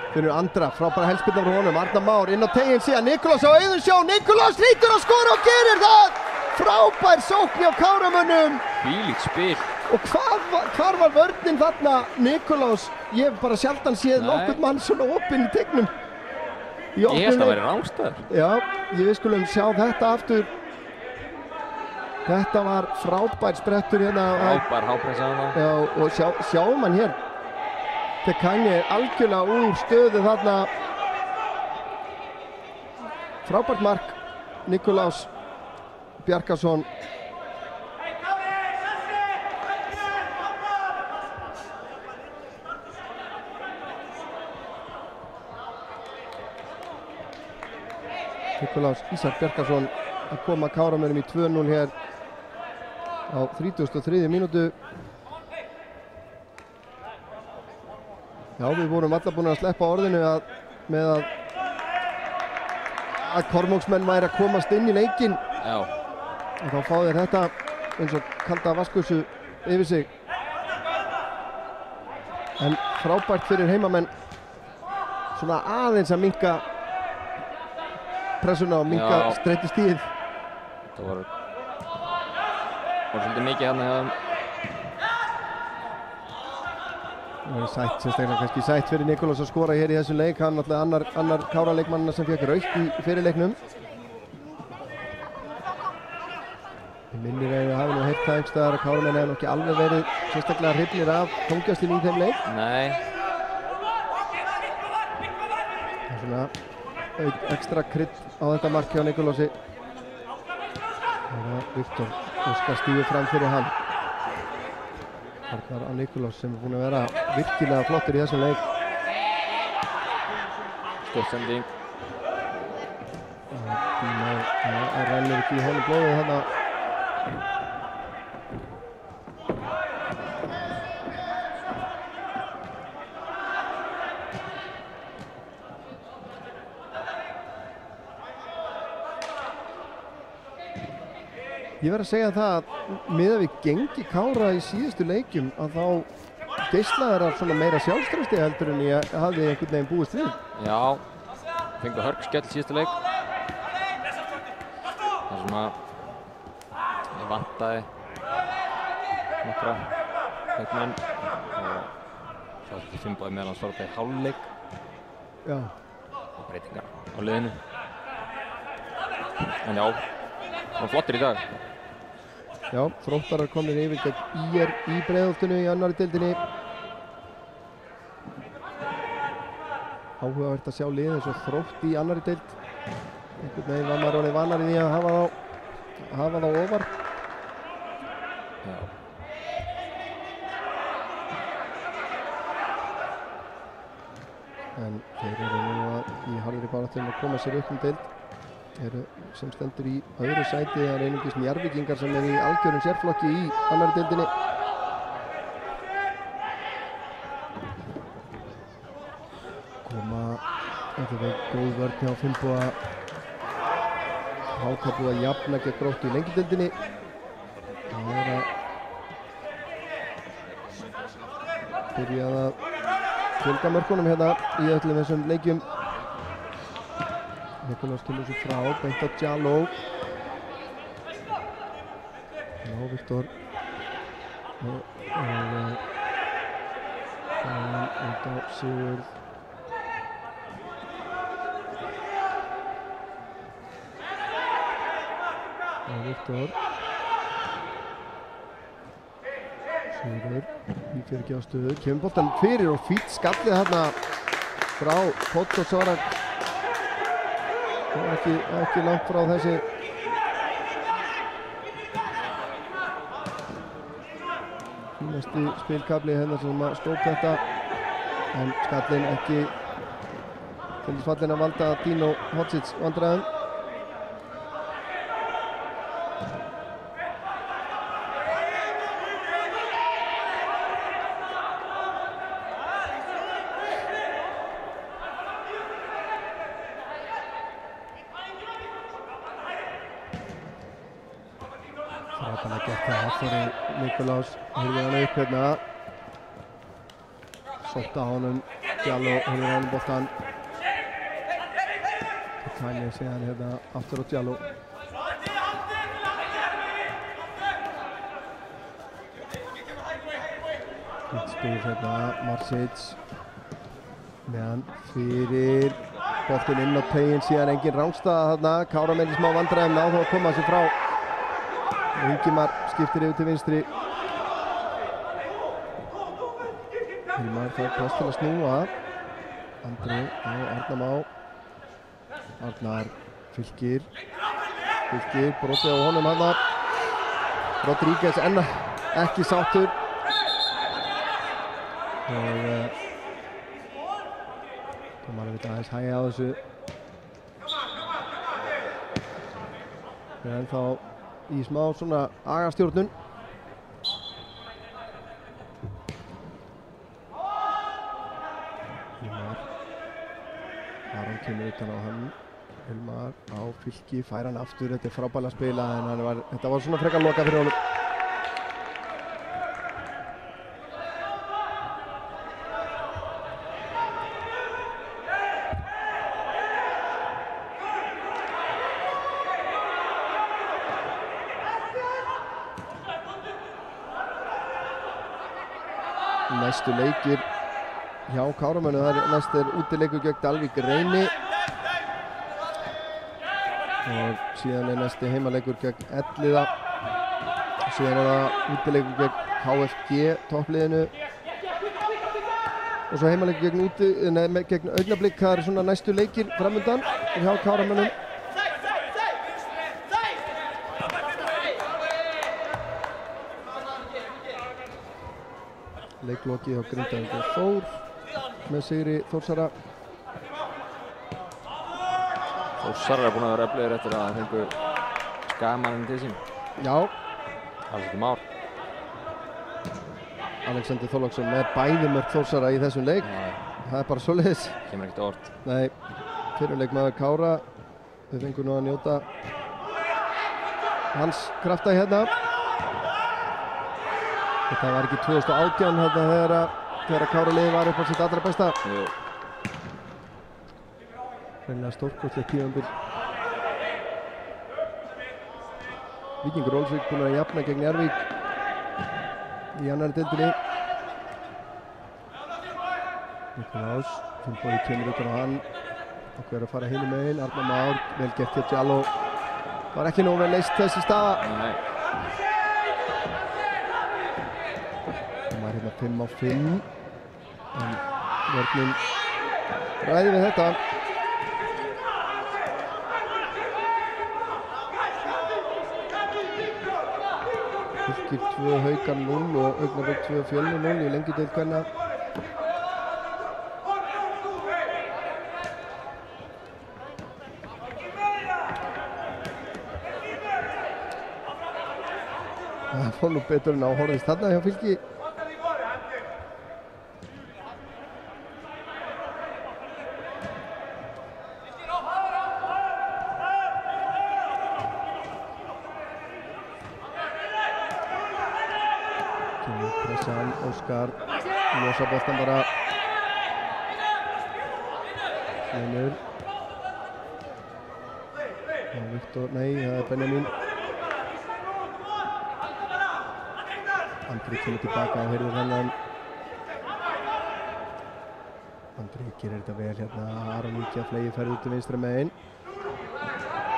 Finnur Andra, frábæra helspilna frá honum. Arnar Már inn á teginn síðan. Nikolás á Auðunsjó. Nikolás hlýtur að skora og gerir það! Frábær sókn hjá Káramönnum. Hvílíkt spil. Og hvar var vörnin þarna? Nikolás, ég hef bara sjaldan séð nokkurn mann svona opinn í tegnum. Ég held að væri rángstæður. Já, við skulum sjá þetta aftur. Þetta var frábær sprettur hérna. Frábær hápressa hana. Já, og sjáum hann hér. Tekangi er algjörlega úr stöðu þarna. Frábært mark. Nikolás Bjarkason. Nikolás Ísak Bjarkason að koma Káramönnum í 2-0 hér á 33. mínútu. Já, við vorum alla búin að sleppa orðinu með að Kormáksmenn væri að komast inn í leikinn. Já. Og þá fá þeir þetta eins og kalda vaskussu yfir sig. En frábært fyrir heimamenn svona aðeins að minnka pressuna og minnka streitustíðið. Það var svolítið mikið hérna hjá þeim. Það er sætt, sérstaklega kannski sætt fyrir Nikolás að skora hér í þessu leik. Hann náttúrulega annar Kára leikmannina sem fékk rautt í fyrirleiknum. Ég minnir að ég hafi nú heyrt það einhverstaðar að Káramenn hefði nú ekki alveg verið sérstaklega hrifnir af tóngjastinu í þeim leik. Nei. Það er svona ekstra krydd á þetta mark hjá Nikolasi. Það er Viktor Óskar stígur fram fyrir hann. Arnar á Nikolás sem er búinn að vera virkilega flottur í þessum leik. Stórsending. Það rennur ekki í honum blóðið þarna. Ég verð að segja það að miðað við gengi Kára í síðustu leikjum að þá geislaði þær svona meira sjálfstrausti heldur en ég hafði einhvern veginn búist við. Já, fengu hörgskell síðustu leik. Það er svona, ég vantaði nokkra leikmenn og svo þetta Finnbogi meðan hann svarði í hálfleik. Já. Og breytingar á liðinu. En já, hann var flottur í dag. Já, Þróttarar komnir yfir gegn ÍR í Breiðholtinu í annari deildinni. Áhugavert að sjá lið eins og Þrótt í annari deild. Einhvern veginn var maður orðið vanar í því að hafa þá ofar. Já. En þeir eru nú í harðri baráttunni að koma sér upp deild. Eru sem stendur í öðru sæti. Það er einungis Njarðvíkingar sem er í algjörum sérflokki í annari deildinni. Þetta er góð vörn hjá Finnboga. Háka búið að jafna gegn Gróttu í lengjudeildinni. Það er að byrja að fjölga mörkunum hérna í öllum þessum leikjum. Nikolás kemur svo frá, beint á Djaló. Já, Viktor. Og beint á Sigurð. Og Viktor. Sigurður í fyrirgjáðstöðu. Kemur boltan fyrir og fýtt skallið þarna frá Póll og Sorak. Ekki langt frá þessi fínasti spilkabli hérna sem stók þetta, en skallinn ekki til þess fallin að valda Dino Hodzic vandræðum. Frábælega gert það Hafþóri Nikolás, hirðir hann upp hérna. Sótt að honum, Djaló hirðir hann boltan. Kælið síðan hérna aftur á Djaló. Hitt spil hérna, Marsic. Meðan fyrir boltinn inn á teiginn, síðan engin rángstaða þarna. Káramenn í smá vandræðum, náðu þó að koma sér frá. Ingimar skiptir yfir til vinstri. Hilmar fær pláss til að snúa. Andri og Arnar Má. Arnar fylgir, brotið á honum hann. Rodríguez enn ekki sáttur. Og maður veit aðeins hægja á þessu. Það er ennþá í smá svona agastjórnun. Hilmar. Aron kemur utan á hann. Hilmar á Fylki, fær hann aftur. Þetta er frábælega að spila en þetta var svona frekar loka fyrir honum. Næstu leikir hjá Káramönnum, næst er útileikur gegn Dalvík Reyni og síðan er næsti heimaleikur gegn Elliða. síðan er það útileikur gegn HFG toppliðinu og svo heimaleikur gegn Augnablik. Það eru svona næstu leikir framundan hjá Káramönnum. Leiklokið á Grindavík og Þór með sigri Þórsara. Þórsara er búin að vera öflugir eftir að það fengu Skagamanninn til sín. Já. Alls ekki mál. Alexander Þorláksson með bæði mörk Þórsara í þessum leik. Já. Það er bara svoleiðis. Kemur ekkert á orð. Nei, fyrirleikmaður Kára. Við fengum nú að njóta hans krafta hérna. Þetta var ekki 2018 hérna þegar Kára liði var upp á sitt allra besta. Jú. Hreinlega stórkostlegt tímabil. Víkingur Ólfsvík búinn að jafna gegn Njarðvík í annarri deildinni. Nikolás, Finnbogi kemur utan á hann. Okkur er að fara hinum megin. Arnar Már, vel gert hjá Djaló. Var ekki nógu vel leyst þessi staða. Nei. Það var hérna 5 á 5. En vörnin ræði við þetta. Fylkir 2, Haukar 0 og Augnablik 2, Fjölnir 0 í lengjudeild kvenna. Það fór nú betur en áhorfist þarna hjá Fylki. Pressan, Óskar, losa boltan bara. Sveinur. Og Viktor, nei, það er Benjamin. Andri kemur tilbaka og heyrður hennan. Andri gerir þetta vel hérna. Aron Íkja flegi ferður til vinstra megin.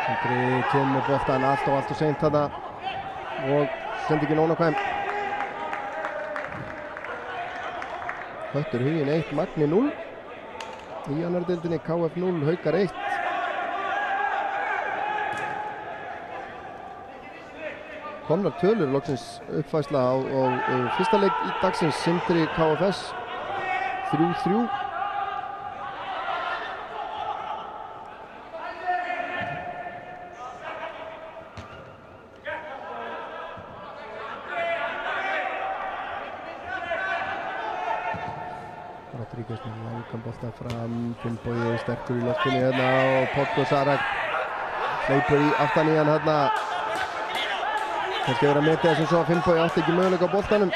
Andri kemur með boltan allt og seint þarna. Og sendingin ónákvæm. Höttur Huginn 1, Magni 0. Í annar deildinni KF 0, Haukar 1. Komnar tölur loksins uppfærsla á fyrsta leik í dagsins. Sindri KFS 3-3. Rodríguez með langan bolta fram. Finnbogi sterkur í loftinu hérna og Potko Sarak hleypur í aftan í hann hérna. Kannski verið að metja þessum svo að Finnbogi átti ekki möguleika á boltanum.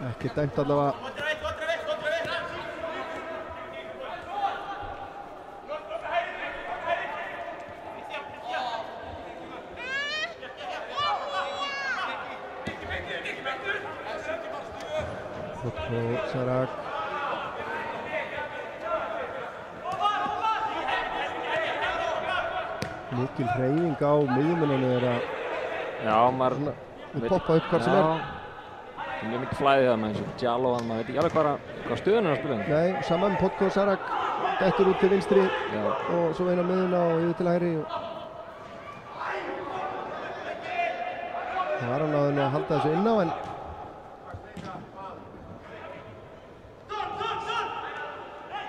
Ekki dæmt allavega. Potko Sarak. Mikil hreyfing á miðjumenninu er að poppa upp hvað sem er. Það er mjög mikið flæðið það með eins og Djaló, maður veit ekki alveg hvað stöðun er að spila. Nei, saman Potko Sarak dettur út til vinstri. Já. Og svo eina miðjuna og yfir til hægri. Það var hann á þenni að halda þessu inn á en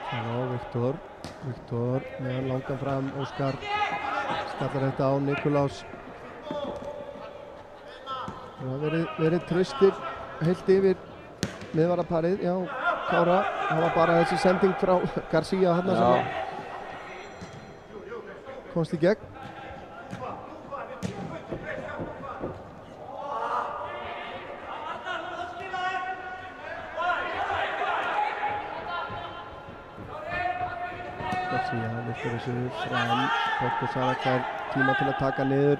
þannig á Viktor með hann langan fram. Óskar skallar þetta á Nikolás. Það hafa verið traustir heilt yfir miðvarðarparið. Já, Kára. Það var bara þessi sending frá Garcia þarna sem komst í gegn. Garcia lyftir þessu fram. Potko Sarak fær tíma til að taka niður.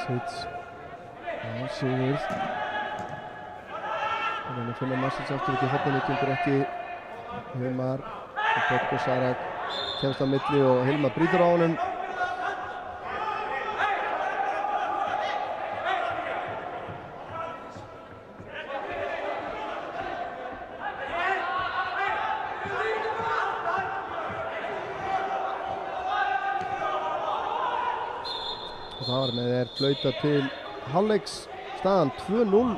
Svits. Já, Sigurð. Þannig að finna Massins aftur út í horninu, gengur ekki. Hilmar og Böggur Sarak kemst á milli og Hilmar brýtur á honum. Og þar með flauta til hálfleiks, staðan 2-0.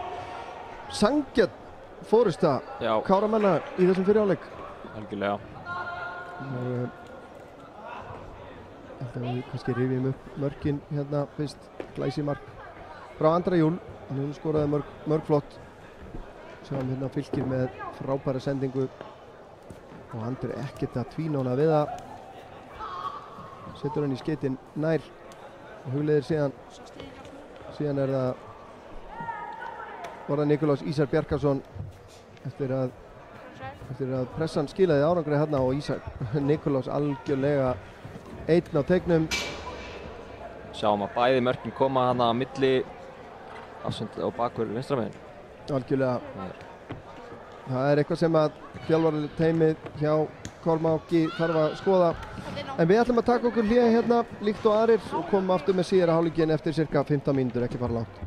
Sanngjarn fórusta Káramanna í þessum fyrri hálfleik. Algjörlega. Og held að við kannski rifjum upp mörkin hérna fyrst. Glæsimark frá Andra Júl, hann skoraði mörg flott. Sjáum hérna Fylkir með frábæra sendingu og Andri ekkert að tvínóna við það. Setur hann í skeytin nær og hugleiðir síðan er það Nikolás Ísar Bjarkarsson eftir að pressan skilaði árangri hérna og Nikolás algjörlega einn á teiknum. Sjáum að bæði mörkin koma hana á milli afsend og bakur vinstramegin. Algjörlega. Það er eitthvað sem að þjálfarteymið hjá Kormáki þarf að skoða. En við ætlum að taka okkur hlé hérna líkt og aðrir og komum aftur með síðara hálfleikinn eftir cirka 15 mínútur, ekki fara langt.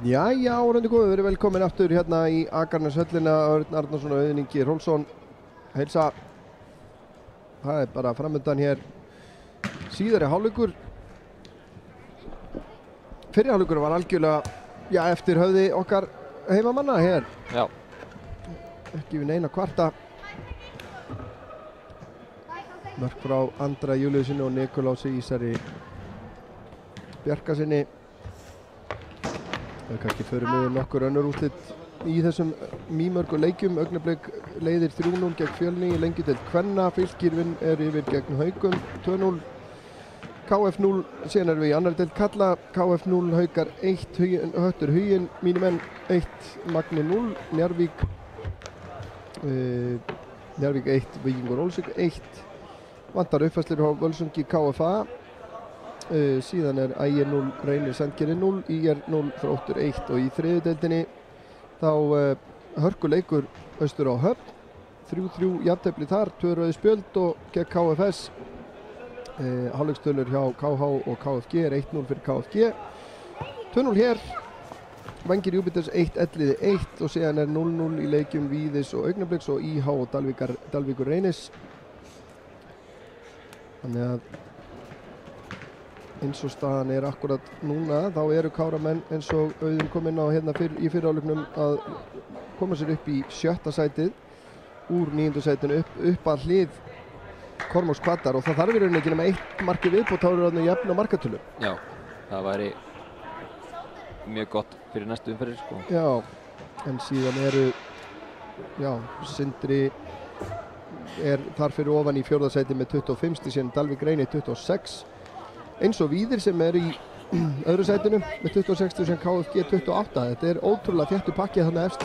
Jæja, áhorfendur góðir, verið velkomin aftur hérna í Akraneshöllina. Örn Arnarsson og Auðun Ingi Rolfsson heilsa. Það er bara framundan hér síðari hálfleikur. Fyrri hálfleikur var algjörlega eftir höfði okkar heimamanna hér. Já. Ekki við neina kvarta. Mörk frá Andra Júliusinni og Nikolási Ísari Bjarkasinni. Það kannski förum við nokkur önnur úrslit í þessum mýmörgu leikjum. Augnablik leiðir 3-0 gegn Fjölni í lengjudeild kvenna. Fylkir er yfir gegn Haukum 2-0. KF 0, síðan erum við í annar deild karla. KF 0, Haukar 1, Höttur Huginn, mínir menn 1, Magni 0, Njarðvík 1, Víkingur Ólfsvík 1. Vantar uppfærslir á Völsungi KFA. Síðan er Ægir 0, Reynir Sandgerði 0, IR 0, Þróttur 1 og í þriðju deildinni þá hörkuleikur austur á Höfn. 3-3 jafntefli þar, 2 rauð spjöld og gegn KFS. Hálfleikstölur hjá KH og KFG er 1-0 fyrir KFG. 2-0 hér. Vængir Júpiters 1, Elliði 1 og síðan er 0-0 í leikjum Víðis og Augnabliks og IH og Dalvíkur Reynis. Þannig að eins og staðan er akkurat núna, þá eru Káramenn eins og Auðun kom inn á hérna í fyrri hálfleiknum að koma sér upp í 7. sætið úr 9. sætinu upp að hlið Kormáks Hvatar og það þarf í rauninni ekki nema 1 marki viðbót, þá eru þarna jöfn á markatölu. Já, það væri mjög gott fyrir næstu umferðir sko. Já, en síðan eru Sindri er þar fyrir ofan í 4. sæti með 25 stig, síðan Dalvík Reyni 26. Eins og Víðir sem er í öðru sætinu með 26 og sem KFG 28. Þetta er ótrúlega þéttur pakki þarna efst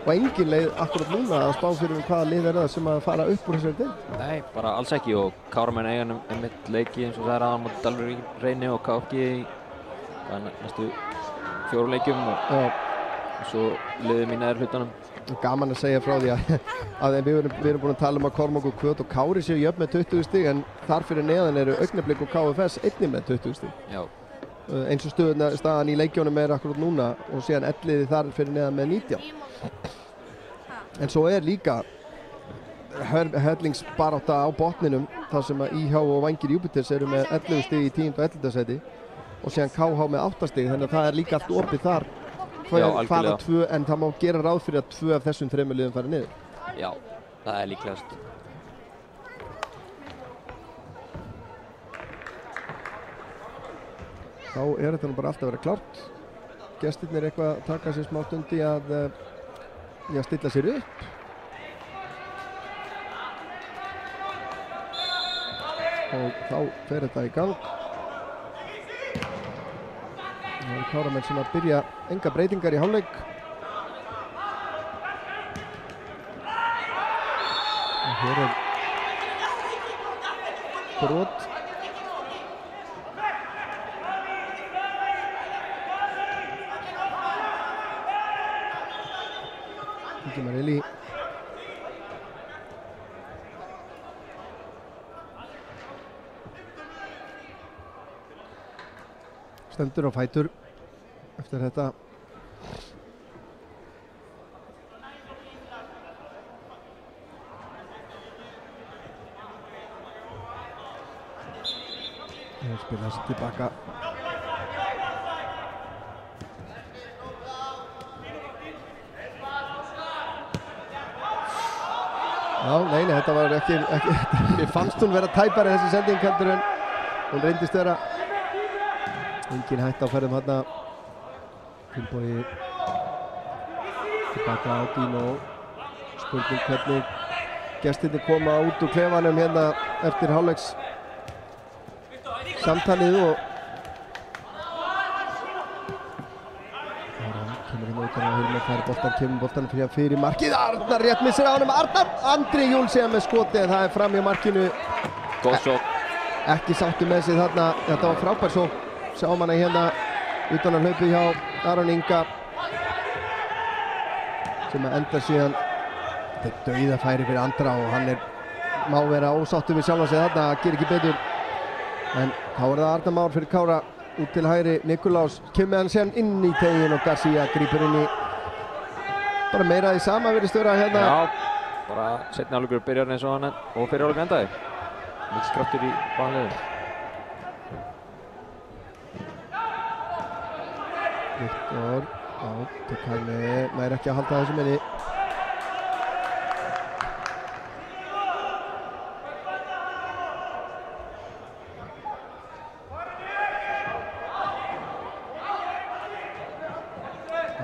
og engin leið akkurat núna að spá fyrir hvaða lið er það sem að fara upp úr þessari deild. Nei, bara alls ekki og Káramenn eiga einmitt leiki eins og það er aðan móti Dalvík Reyni og KFG í næstu 4 leikjum og svo liðið mín er hlutunum. Gaman að segja frá því að við erum búin að tala um að Kormák og Hvöt og Kári séu jöfn með 20 stig en þar fyrir neðan eru Augnablik og KFS einnig með 20 stig. Já. Eins og staðan í leikjónum er akkurat núna og síðan Elliði þar fyrir neðan með 19. En svo er líka hellingsbarátta á botninum þar sem að IH og Vængir Júpiters eru með 11 stig í 10. og 11. sæti og síðan KH með 8 stig, þannig að það er líka allt opið þar. Fara 2 en það má gera ráð fyrir að 2 af þessum 3 liðum fara niður. Já, það er líklegast. Þá er þetta nú bara alltaf að vera klárt. Gestirnir eitthvað að taka sér smá stund í að stilla sér upp. Og þá fer þetta í gang. Það eru Káramenn sem að byrja enga breytingar í hálfleik. Og hér er brot. Ingi Marelli. Stendur á fætur eftir þetta. Ég spila þessi tilbaka. Já, nei, þetta var ekki ég fannst hún vera tæpari þessi sending heldur en hún reyndist vera. Engin hætt á ferðum hérna. Finnbogi tilbaka á Dino. Spurning hvernig gestirnir koma út úr klefanum hérna eftir hálfleiks samtalið og kemur hérna utan á Hilmar, færi boltan, kemur boltan fyrir markið. Arnar rétt missir á honum. Andri Júlsson með skoti en það er fram í markinu. Góð sókn. Ekki sáttu með sig þarna. Þetta var frábær sókn. Sjáum hana hérna utan á hlaupi hjá Aron Inga sem endar síðan. Þetta er dauðafæri fyrir Andra og hann má vera ósáttur við sjálfan sig þarna, ger ekki betur. En þá er það Arnar Már fyrir Kára út til hægri, Nikolás kemur hann síðan inn í tegin og Garcia grípur inn í bara meira því sama virðist vera hérna. Já, bara setni hálfleikur byrjar eins og hann og fyrir hálfleikur endaði. Mikið kraftur í báðum liðum. Viktor, já, Tekagni nær ekki að halda þessu minni.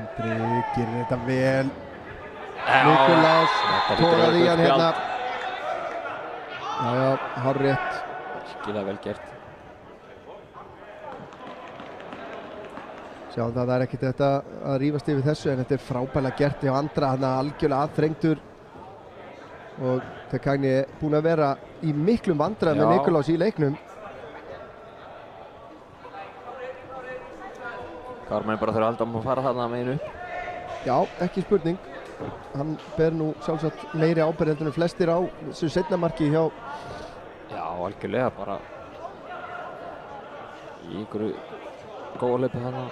Andri gerir þetta vel. Nikolás tóraði í hann hérna. Já, hárrétt. Skilaði vel gert. Sjáum það er ekkert þetta að rífast yfir þessu en þetta er frábælega gert hjá Andra, hann er algjörlega aðþrengdur og Tekagni er búinn að vera í miklum vandræðum með Nikolás í leiknum. Kármann bara þurfa að halda að fara þarna meginu. Já, ekki spurning. Hann ber nú sjálfsagt meiri ábyrgð heldur en flestir á þessu seinna marki hjá. Já, algjörlega bara í einhverju góða hlaupi þarna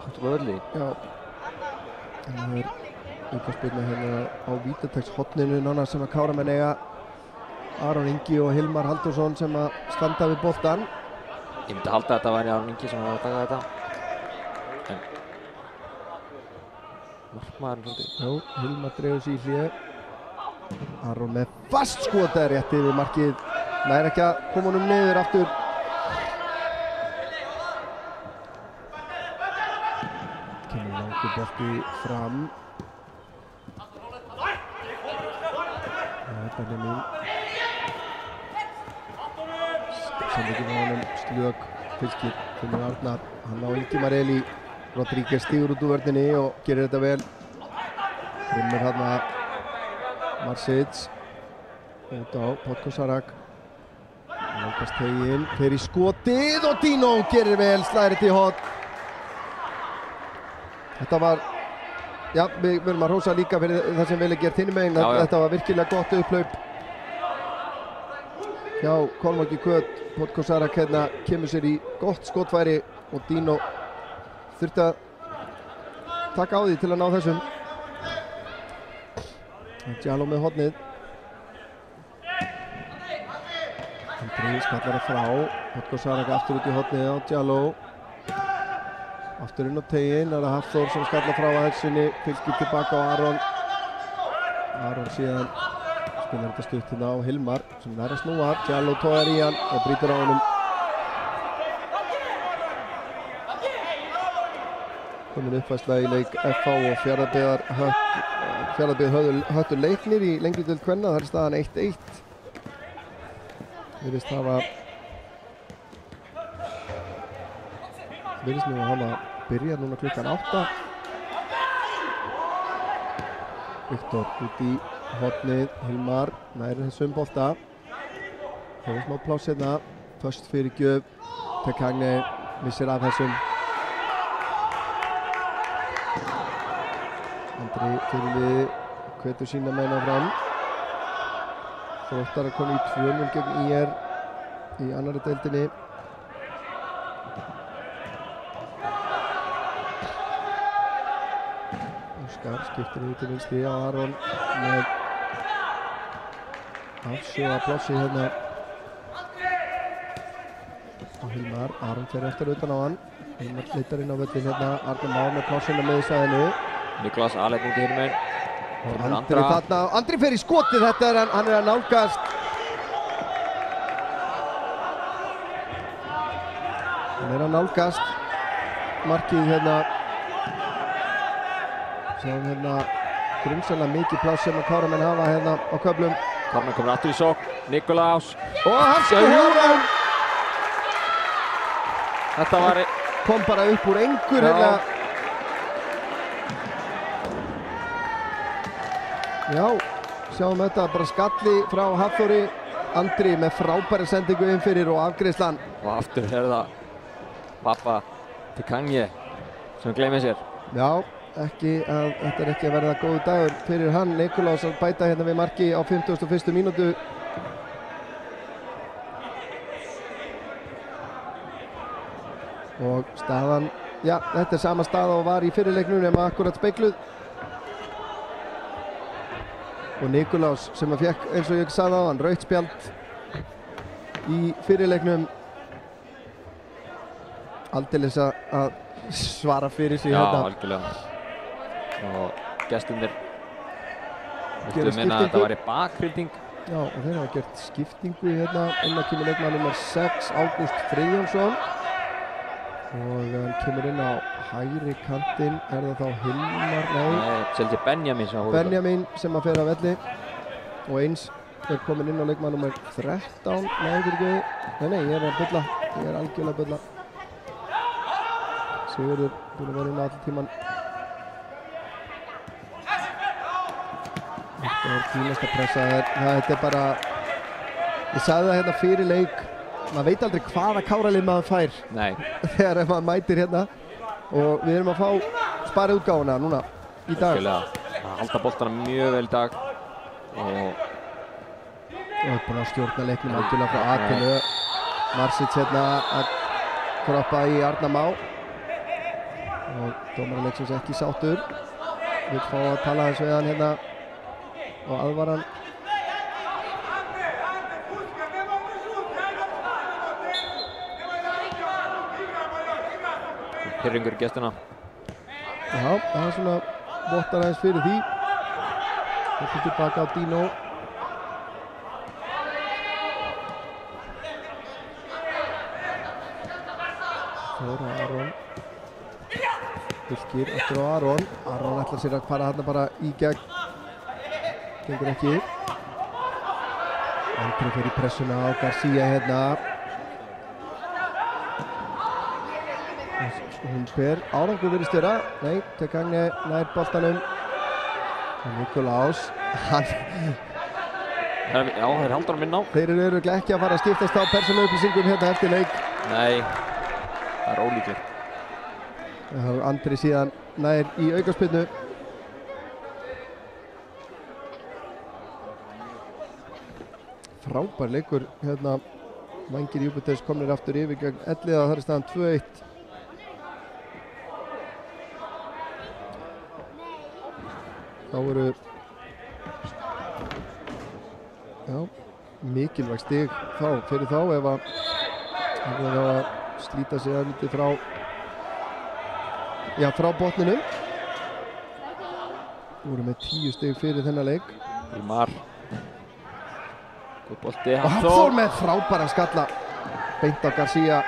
hátt upp á völli. Já. Það er aukaspyrna hérna á vítateigshorninu nánast sem að Káramenn eiga. Aron Ingi og Hilmar Halldórsson sem að standa við boltan. Ég myndi halda að þetta væri Aron Ingi sem var að taka þetta. En markmaðurinn svolítið. Já, Hilmar dregur sig í hlé. Aron með fast skota rétt yfir markið. Nær ekki að koma honum niður aftur. Kemur langur bolti fram. Benjamin. Sendingin á honum slök Fylkir. Finnur Arnar. Hann á Ingimar Eli. Rodríguez stígur út úr vörninni og gerir þetta vel. Grimmur hérna Marsic. Út á Podkosarak. Nálgast teginn. Fer í skotið og Dino gerir vel. Slæðir þetta í horn. Þetta var, já, við verðum að hrósa líka fyrir það sem vel er gert hinum megin. Þetta var virkilega gott upplaup hjá Kormáki Kvöt. Podkosarak hérna kemur sér í gott skotfæri og Dino þurfti að taka á því til að ná þessum. Djaló með hornið. Andri skallar að frá. Podkosarak aftur út í hornið á Djaló. Aftur inn á teginn, það er Hafþór sem skallar frá að Helsinni, Fylkir tilbaka á Aron. Aron síðan spilar þetta stutt hérna á Hilmar sem nær að snúa. Djaló tóðar í hann og brýtur á honum. Komin uppfærsla í leik FH og Fjarðabyggð Höttur Leiknir í lengri deild kvenna. Það er staðan 1-1. Virðist nú að hafa byrjað núna klukkan 8. Viktor út í hornið, Hilmar nær þessum bolta. Hefur smá pláss hérna, först fyrir gjöf. Tekagni missir af þessum. Andri fyrir við hvetur sína meina fram. Þróttar að koma í 2-0 gegn IR í annari deildinni. Óskar skiptir út til vinstri á Aron með afsjóða plássi hérna á Hilmar. Aron fer eftir utan á hann. Hilmar leitar inn á völlin hérna. Arnar Már með plássina með í stæðinu. Nikolás aðleik út í hinum megin. Andri þarna. Andri fer í skotið. Þetta er hann er að nálgast. Hann er að nálgast markið hérna. Sjáum hérna grunsamlega mikið pláss sem að Káramenn hafa hérna á köflum. Káramenn komur aftur í sókn. Nikolás. Og hans hjúran. Þetta var kom bara upp úr engur hérna. Já, sjáum þetta bara skalli frá Hafþóri. Andri með frábæri sendingu inn fyrir og afgreiðslan. Og aftur er það pappa Tekagni sem gleymir sér. Já, þetta er ekki að verða góðu dagur fyrir hann. Nikolás að bæta hérna við marki á 51. mínútu. og staðan, já, þetta er sama staða og var í fyrirleiknum nema akkurat speikluð. Og Nikulás sem að fekk, eins og ég sagði á hann, rautt spjald í fyrirleiknum, aldeilis að svara fyrir sig. Já, algjörlega. Og gestundir viltu minna að þetta var í bakrylding. Já, og þeir hafa gert skiptingu hérna. Inn að kemur leikmaður nummer 6, Ágúst Friðjónsson, og hann kemur inn á hægri kantinn. Er það þá Hilmar? Nei, Seldi Benjamin sem að hóða. Benjamin sem að fer af velli, og eins er komin inn á leikmaður nummer 13. Nei, ég er að bulla, ég er algjörlega að bulla. Sigurður búinn að vera inn á allan tíman. Þetta er tímast að pressa. Þetta er bara, ég sagði það hérna fyrir leik, maður veit aldrei hvaða káralið maður fær. Nei. Þegar maður mætir hérna, og við erum að fá spari útgáfuna núna í dag. Það halda boltana mjög vel í dag, og er búinn að stjórna leiknum algjörlega frá A til Ö. Marsic hérna að kroppa í Arnar Má, og dómarinn leiksins ekki sáttur. Vill fá að tala hans við hann hérna og aðvara hann. Pirringur í gestina. Já, það er svona vottar aðeins fyrir því. Þetta er tilbaka á Dino. Þóra Aron. Fylkir eftir á Aron. Aron ætlar sér að fara hérna bara í gegn. Gengur ekki. Andri fer í pressuna á Garcia hérna. Hún ber árangur virðist vera. Nei, Tegange nær boltanum. Nikulás, hann... Já, þeir halda hann inn á. Þeir eru örugglega ekki að fara að skiptast á persónuupplýsingum hérna eftir leik. Nei, það er ólíklegt. Andri síðan nær í aukaspyrnu. Frábær leikur hérna. Vængir Júpiters komnir aftur yfir gegn Elliða. Það er staðan 2-1. Þá eru mikilvæg stig fyrir þá ef að slíta sig að lítið frá botninum. Við vorum með 10 stig fyrir þennan leik. Hilmar. Góð bolti. Og Hafþór með frábæran skalla. Beint á Garcia.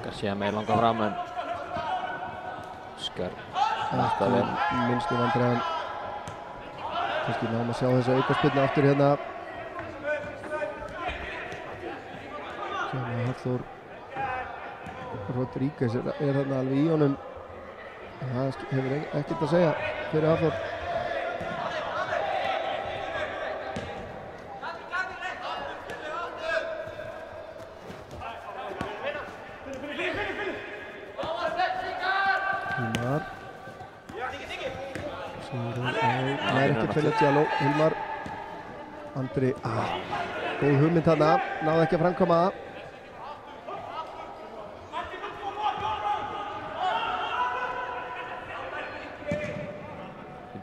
Garcia með langa fram, en Óskar næsta vel. Minnstu vandræðan. Kannski náum að sjá þessu aukaspyrnu aftur hérna. Sem að Hafþór Rodríguez er þarna alveg í honum. Það hefur ekkert að segja fyrir Hafþór. Hilmar. Það er ekki fyrir Djaló. Hilmar. Andri. Góð hugmynd þarna. Náði ekki að framkoma það.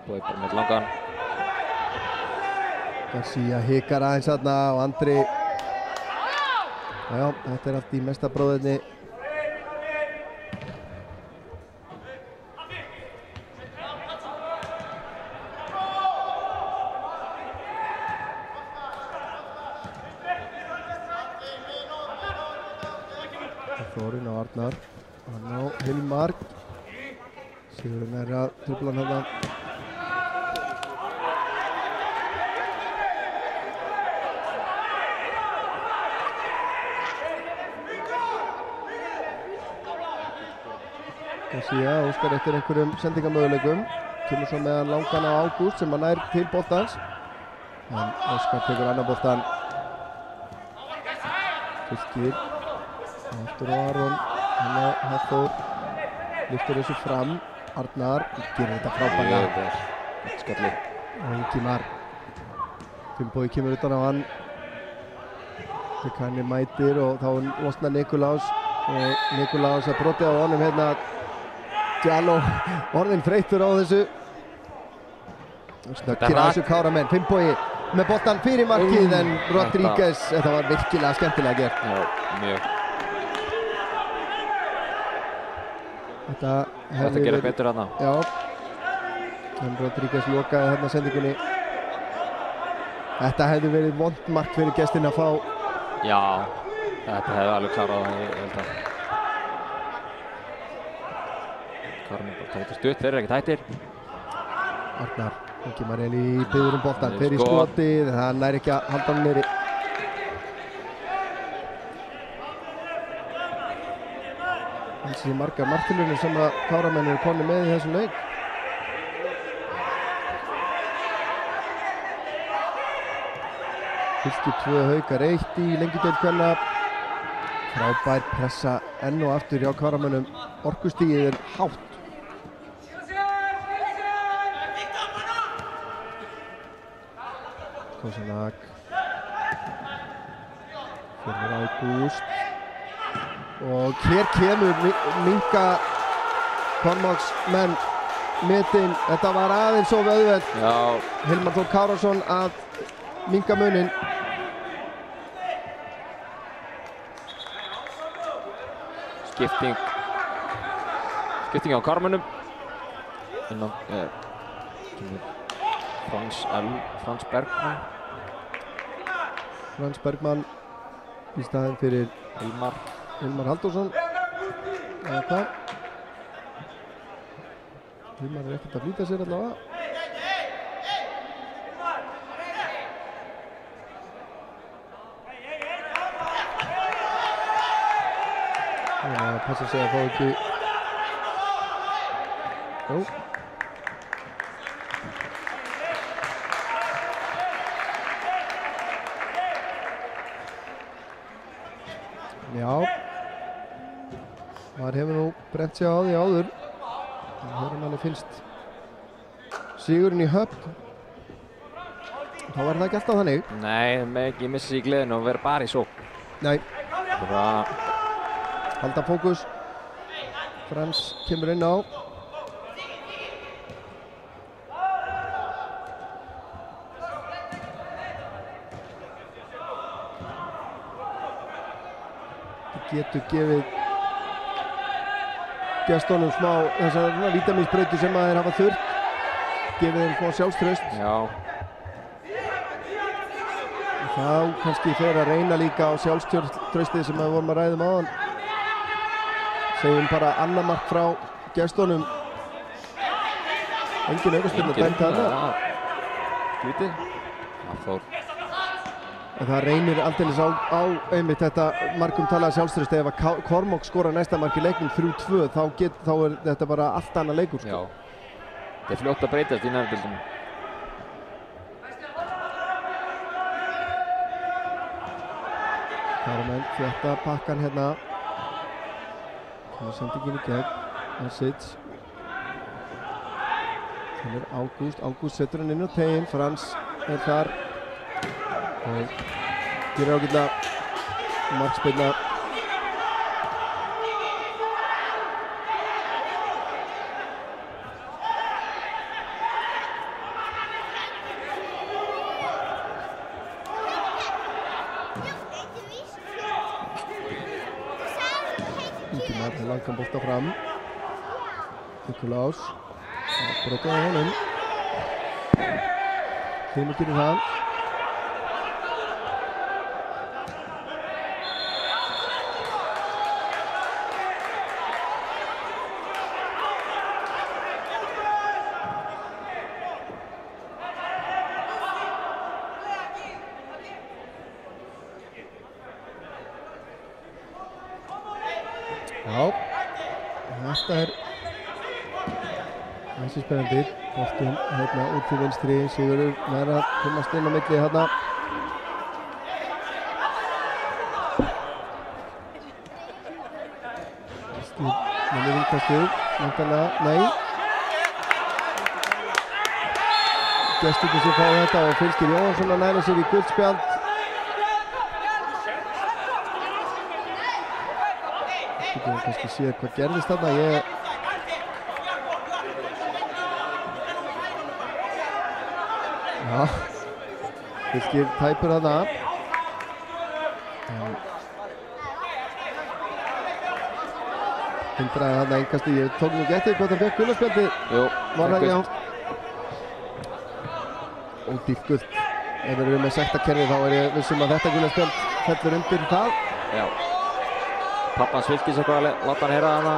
Bói bara með langan. Garcia hikar aðeins þarna og Andri. Já, þetta er allt í mesta bróðinni. Þórinn á Arnar. Hann á Hilmar. Sigurinn er að trufla hann þarna. Garcia óskar eftir einhverjum sendingamöguleikum. Kemur svo með hann langan á Ágúst sem hann nær til boltans. En Óskar tekur annan boltan. Fylkir. Aftur á Aron. Hann á Hafþór. Lyftir þessu fram. Arnar gerir þetta frábærlega. Skalli. Og Ingimar. Finnbogi kemur utan á hann. Tegange mætir og þá losnar Nikulás. og Nikolás að brotið á honum hérna. Djaló orðinn þreyttur á þessu. Snöggir að þessu Káramenn. Finnbogi með boltan fyrir markið en Rodríguez, þetta var virkilega skemmtilega gert. Já, mjög. Þetta gerir betur þarna. Já. En Rodríguez lokaði þarna sendingunni. Þetta hefði verið vont mark fyrir gestin að fá. Já, þetta hefði alveg klárað það, ég held að. Káramenn bara taka þetta stutt, þeir eru ekkert hættir. Arnar Ingi Marelli biður boltan, fer í skotið, það nær ekki að halda hann niðri. Þessi margar martilunir sem að Káramenn eru komnir með í þessum leik. Fylkir 2, Haukar 1 í Lengjudeildinni kvenna. Frábær pressa enn og aftur hjá Káramönnum. Orkustigið er hátt. Kosanak. Fjörður Ágúst. Og hér kemur Minka Kormáksmenn metinn. Þetta var aðeins of auðvelt. Já. Hilmar Þór Kárason að minka muninn. Skipting á Káramönnum. Innan Frans Bergmann. Frans Bergmann í staðinn fyrir Hilmar Halldórsson. Eða hvað? Hilmar er ekkert að flýta sér allavega. Þannig að passa sig að fá ekki. Jó. Já. Þar hefur nú brennt sig á því áður. Þegar manni finnst sigurinn í Höfn. Þá var það ekki alltaf þannig. Nei, með ekki missa í gleðinu og vera bara í sókn. Nei. Bara halda fókus. Frans kemur inn á. Getur gefið gestunum smá þessar vítamínsbrautu sem að þeir hafa þurft. Gefið þeim smá sjálfstraust. Já. Þá kannski fer að reyna líka á sjálfstraustið sem við vorum að ræða áðan. Segjum bara annað mark frá gestunum. Engin aukaspyrna dæmt þarna. Skrítið. Fór. En það reynir aldeilis á einmitt þetta markum talaða sjálfstraust. Ef að Kormák skora næsta mark í leiknum 3-2 þá er þetta bara allt annað leikur. Já. Þetta er fljótt að breytast í neðri deildinni. Káramenn þétta pakkan hérna. Það er sendingin í gegn. Ersic. Það er Ágúst setur hann inn á teginn. Frans er þar. Og gerir ágætlega markspyrna. Ingimar með langan bolta fram. Nikolás brotið á honum. Hlynur gerir það. Já, þetta er þessi spennandi. Boltinn hérna út til vinstri. Sigurður nær að komast inn á milli hérna. Menni vinkastið, vantanlega, nei. Gesturinn sem fá þetta og Fylkir Jóhansson að næra sér í guldspjald. Getum við kannski séð hvað gerðist þarna. Já, Fylkir tæpur þarna. Hindraði þarna einkasti. Ég tók nú getið hvort hann fekk gulaspjaldið. Jú, var það já. Ódýrt gult. Ef við erum með sektarkerfi þá er ég vissum að þetta gulaspjald fellur undir það. Já. Pappans Fylkis eitthvað að láta hann heyra þarna.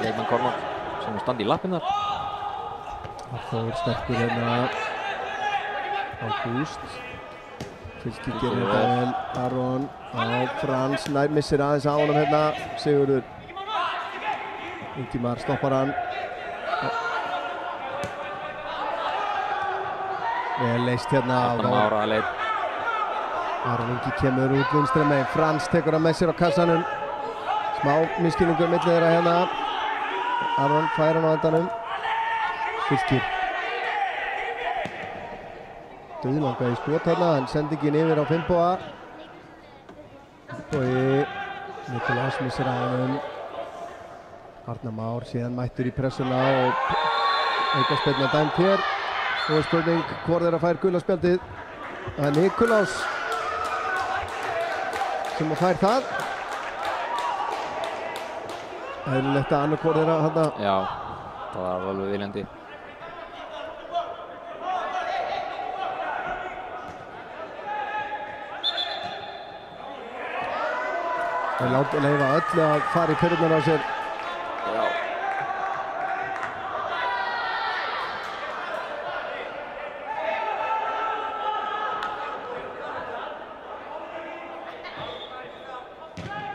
Leikmann Kormák sem standi í lappinnar. Það er sterkur hérna Ágúst. Fylkir gerir þetta vel. Aron á Frans, nær missir aðeins á honum hérna. Sigurður Ingimar stoppar hann. Vel leist hérna. Mára að leit. Aron Ingi kemur út vinstri megin. Frans tekur hann með sér á kassanum. Smá misskilningur milli þeirra hérna. Aron fær hann á endanum. Fylkir. Dauðlanga í skot hérna, en sendingin yfir á Finnboga. Finnbogi, Nikolás missir á honum. Arnar Már síðan mættur í pressuna og aukaspyrna dæmt hér. Og spurning hvor þeirra fær gulaspjaldið. Það er Nikolás sem fær það. Eðlilegt að annað hvor þeirra hérna. Já, það var alveg viljandi. Þeir leyfa öllu að fara í pyrrurnar á sér. Já.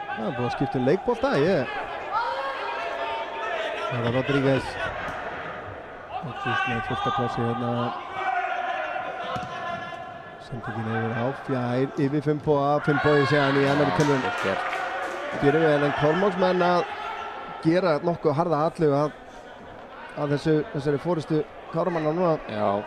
Það er búið að skipta leikbolta, Það var Rodríguez. Ágúst með fyrsta plássi hérna. Sendingin yfir á fjær, yfir Finnboga. Finnbogi sé hann í annarri tilraun. Gerir vel, en Kormáksmenn að gera nokkuð harða atlegu að þessari forystu Káramanna núna. Já.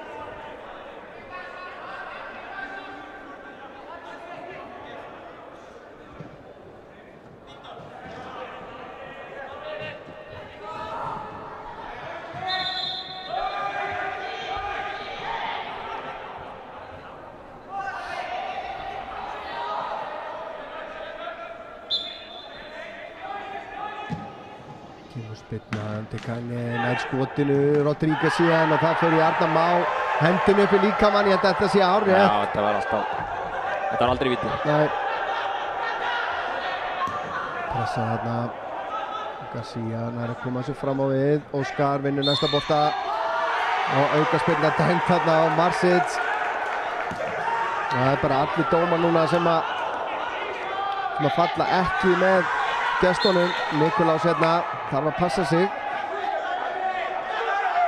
Spyrna undir Kanye, nær skotinu, Rodríguez síðan og það fer í Arnar Má. Hendin upp í líkamann, ég held að þetta sé árið. Já, þetta var aldrei víti. Nei. Pressa þarna. Garcia nær að koma sér fram á við. Óskar vinnur næsta bolta. Og aukaspyrna dæmt þarna á Marsic. Það er bara allir dómar núna sem að falla ekki með gestunum. Nikolás hérna þarf að passa sig.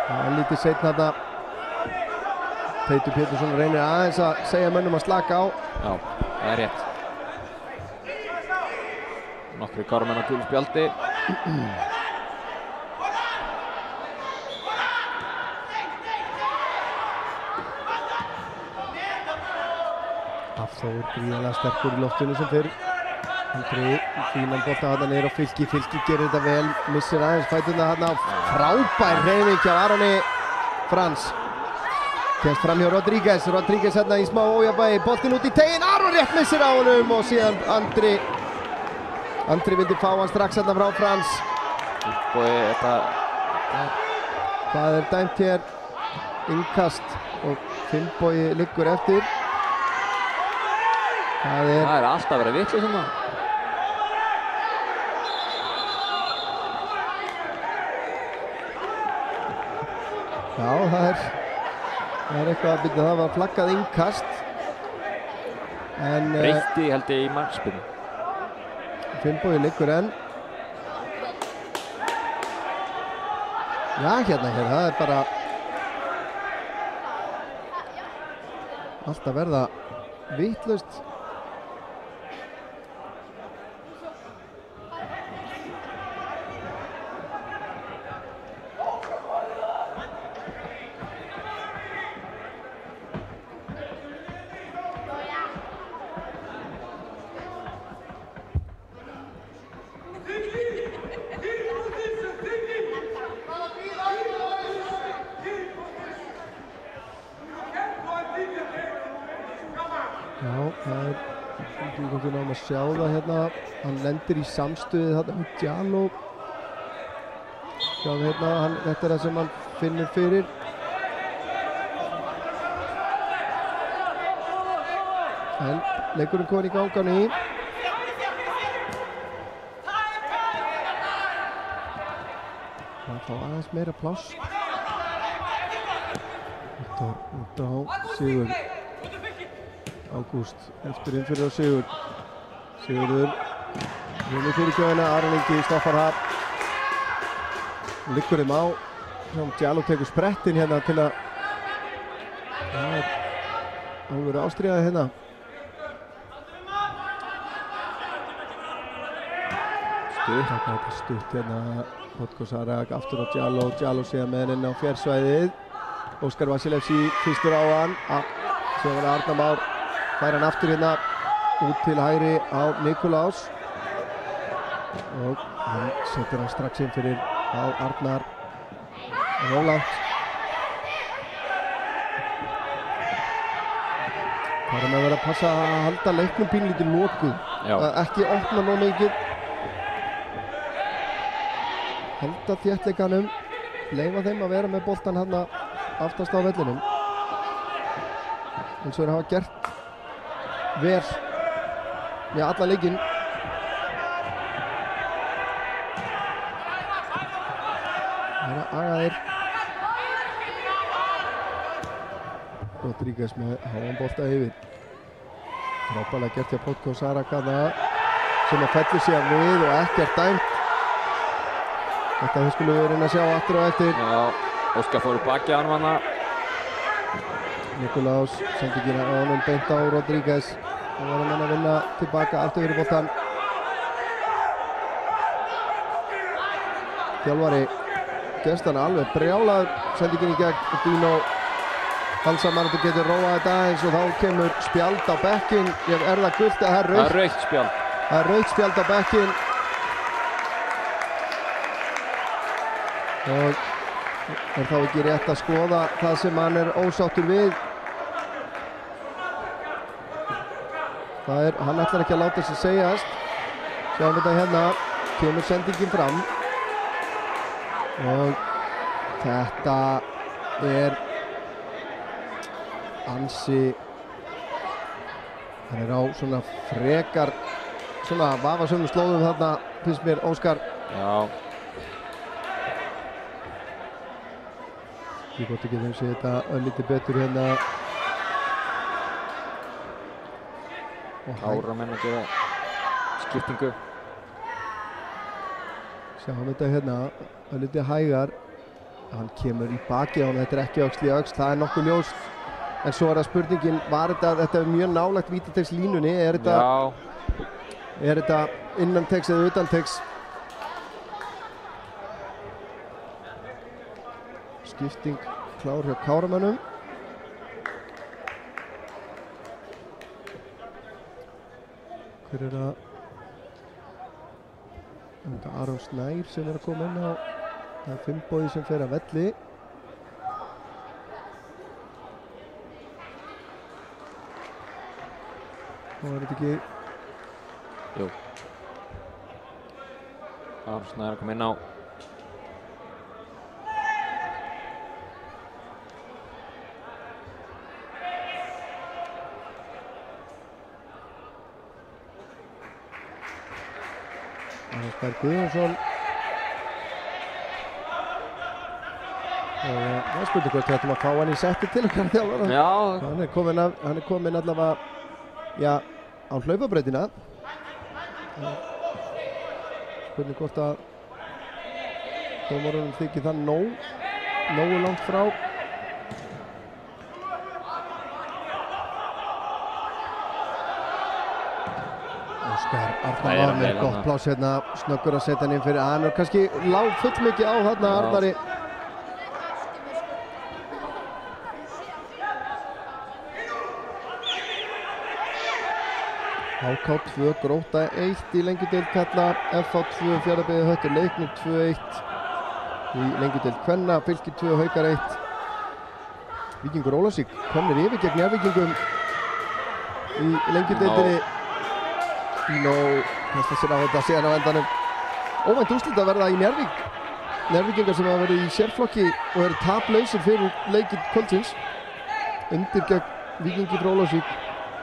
Það er lítið seinna þarna. Teitur Pétursson reynir aðeins að segja mönnum að slaka á. Já, það er rétt. Nokkri Kárumenn á gulu spjaldi. Hafþór gríðarlega sterkur í loftinu sem fyrr. Andri fínan bolta þarna niður á Fylki. Fylki gerir þetta vel, missir aðeins fæturna þarna. Frábær hreyfing hjá Aroni Frans. Kemst fram hjá Rodríguez. Rodríguez hérna í smá ójafnvægi. Boltinn út í teginn. Aron rétt missir á honum og síðan Andri vildi fá hann strax hérna frá Frans. Það er dæmt hér innkast og Finnbogi liggur eftir. Það er alltaf verið vitlaust hérna. Já, það er eitthvað að byrja. Það var flaggað innkast. Breytti held ég í markspyrnu. Finnbogi liggur enn. Já, hérna, það er bara alltaf verða vitlaust. Já, það er ekki komið náum að sjá það hérna. Hann lendir í samstuði þarna með Djaló. Sjáum hérna, þetta er það sem hann finnur fyrir. En leikurinn komin í gang á ný. Það fá aðeins meira pláss. Út á Sigur. Ágúst eftir innfyrir á Sigur. Sigurður vinur fyrir kjöðina, Aron Ingi stoppar það. Liggur þeim á. Sjáum Djaló tekur sprettinn hérna til að það er alveg ástríðað hérna. Stutt hérna. Potko Sarag aftur á Djaló. Djaló síðan með henni á fjársvæðið. Óskar Vasilevski fyrstur á hann. Svo var Arnar Már. Fær hann aftur hérna út til hægri á Nikolás. Og hann setur hann strax inn fyrir á Arnar Róland. Það er með að vera að passa að halda leiknum pínlítið lokuð. Ekki opna nóg mikið. Halda þéttleikanum. Leyfa þeim að vera með boltan hérna aftast á vellinum. Eins og þeir hafa gert vel með alla leikinn. Það er að aga þeir. Rodríguez með háan bolta yfir. Frábærlega gert hjá Potko Sarag sem að fellur síðan við og ekkert dæmt. Þetta við skulum við reyna að sjá aftur og eftir. Já, Óskar fór í baki á hann hana. Nikolás sendi ekki honum beint á Rodríguez. Það var hann að vinna tilbaka aftur fyrir boltan. Þjálfari gestan alveg brjálaður. Sendi ekki í gegn Dino. Halsamann getur róað þetta eins og þá kemur spjald á bekkinn. Er það gult eða það er rautt spjald? Það er rautt spjald á bekkinn. Og er þá ekki rétt að skoða það sem hann er ósáttur við. Hann ætlar ekki að láta sig segjast. Sjáum þetta hérna, kemur sendingin fram. Og þetta er ansi, hann er á svona frekar, svona vafasömmum slóðum þarna, finnst mér Óskar. Já. Ég gott ekki þeim sé þetta öllítið betur hérna. Áramenn að gera skiptingu. Sjáum þetta hérna, öllítið hægar. Hann kemur í baki á hann, þetta er ekki öxl í öxl, það er nokkuð ljóst. En svo er það spurningin, var þetta er mjög nálægt vítateigslínunni, er þetta innantegs eða utantegs? Skipting klár hjá Káramönnum. Hver er það? Þetta er Aron Snær sem er að koma inn á. Það er Finnbogi sem fer að velli. Og er þetta ekki? Jú. Aron Snær að koma inn á. Berg Guðjónsson. Það er spurning hvort við ætlum að fá hann í setti til okkar þjálfara. Já. Hann er kominn allavega, já, á hlaupabrautina. Spurning hvort að dómarunum þykir það nógu langt frá. Óskar Arnar með gott pláss hérna, snöggur að setja hann inn fyrir hann og kannski lág full mikið á þarna Arnari. HK 2, Grótta 1 í lengjudeild karla, FH 2, Fjarðabyggð Höttur Leiknir 2-1 í lengjudeild kvenna, Fylkir 2, Haukar 1. Víkingur Ólafsvík komnir yfir gegn Njarðvíkingum. í lengjudeildinni. Pino kasta sér á þetta síðan á endanum. Óvænt úrslit að verða í Njarðvík. Njarðvíkingar sem hafa verið í sérflokki og eru taplausir fyrir leikinn kvöldsins. Undir gegn Víkingi frá Ólafsvík.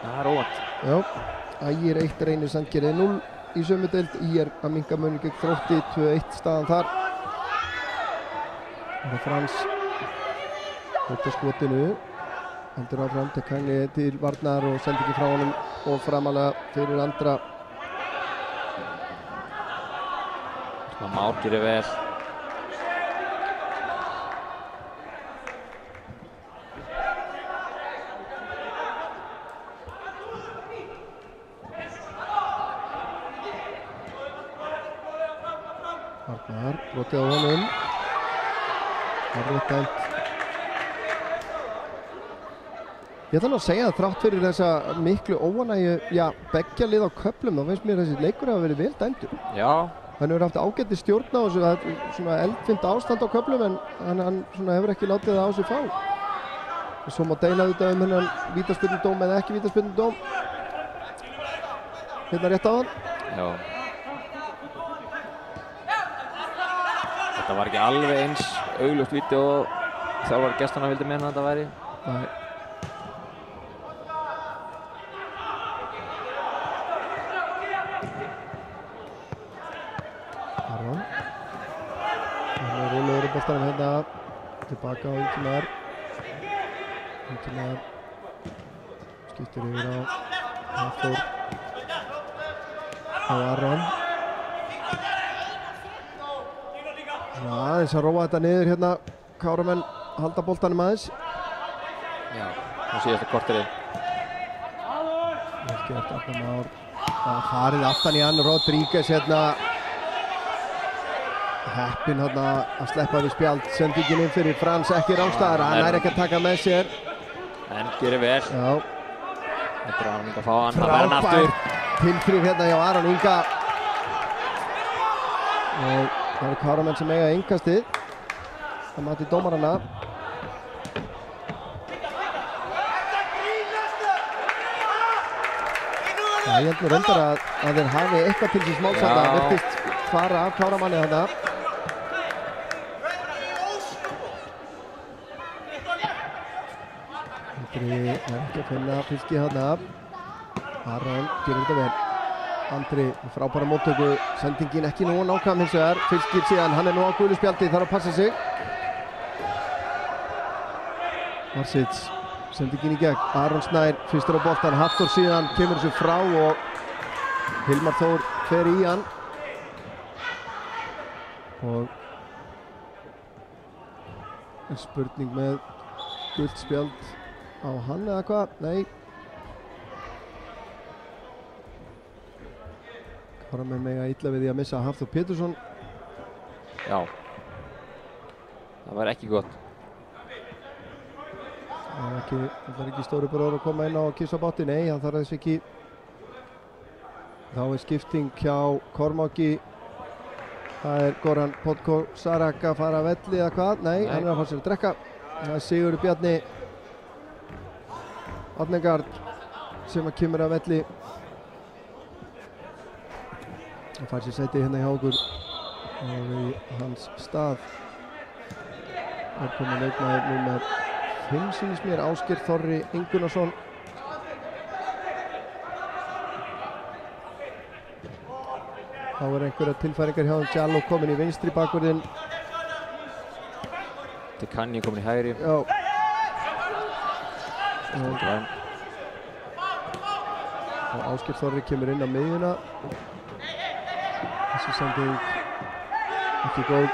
Það er óvænt. Já, Ægir 1, Reynir Sandgerði 0 í sömu deild. ÍR að minnka muninn gegn Þrótti 2-1 staðan þar. Það er Frans út af skotinu. Hendur áfram til Kangli til varnar og sendi ekki frá honum og framalega fyrir Andra. Már gerir vel. Arnar, brotið á honum. Arnar dæmt. Ég ætla nú að segja að þrátt fyrir þessa miklu óánægju, já, beggja lið á köflum, þá finnst mér þessi leikur hafa verið vel dæmdur. Já. Hann hefur haft ágæti stjórn á þessu, það er svona eldfimt ástand á köflum en hann svona hefur ekki látið það á sig fá. Og svo má deila þetta hennan vítaspyrnudóm eða ekki vítaspyrnudóm. Hérna rétt á hann. Já. Þetta var ekki alveg eins augljóst víti og þjálfari gestanna vildi meina að þetta væri. Nei. Aron. Hann er rólegur í boltanum hérna. Tilbaka á Ingimar. Ingimar skiptir yfir á Hafþór. Á Aron. Aðeins að róa þetta niður hérna. Káramenn halda boltanum aðeins. Já, og síðasta korterið. Vel gert Arnar Már. Það farið aftan í hann Rodríguez hérna. Heppinn hérna að sleppa við spjald. Sendingin inn fyrir Frans, ekki rángstæðara. Hann er ekki að taka með sér. En gerir vel. Já. Þetta er Aron Inga að fá hann. Það verður hann aftur. Tilþrif hérna hjá Aron Inga. Og það eru Káramenn sem eiga innkastið. Það mati dómarana. Já, ég held nú reyndar að þeir hafi eitthvað til síns máls þarna. Virtist fara af Káramanni þarna. Andri er ekki að finna fylki þarna. Aron gerir þetta vel. Andri frábæra móttöku. Sendingin ekki nú nákvæm hins vegar. Fylkir síðan, hann er nú á gulu spjaldi, þarf að passa sig. Marsits. Sendingin í gegn, Aron Snær fyrstur á boltan, Hafþór síðan kemur þessu frá og Hilmar Þór fer í hann. Og er spurning með gult spjald á hann eða hvað? Nei. Káramenn mega illa við því að missa Hafþór Pétursson. Já. Það var ekki gott. Það er ekki stóri bróður að koma inn á að kissa bátti, nei, það þarf þess ekki. Þá er skipting hjá Kormáki. Það er Goran Podgorčarak að fara að velli eða hvað? Nei, hann er að fara sér að drekka. Það er Sigurður Bjarni Adnegard sem að kemur að velli. Það fær sér sæti hérna hjá okkur og í hans stað er komið leikmaður númer 5 sýnist mér, Ásgeir Þorri Ingunarsson. Þá er einhverja tilfæringar hjá Jallo komin í vinstri bakvörðinn. Þetta kann ég komin í hægri. Já. Og Ásgeir Þorri kemur inn á miðjuna. Þessi sending ekki góð.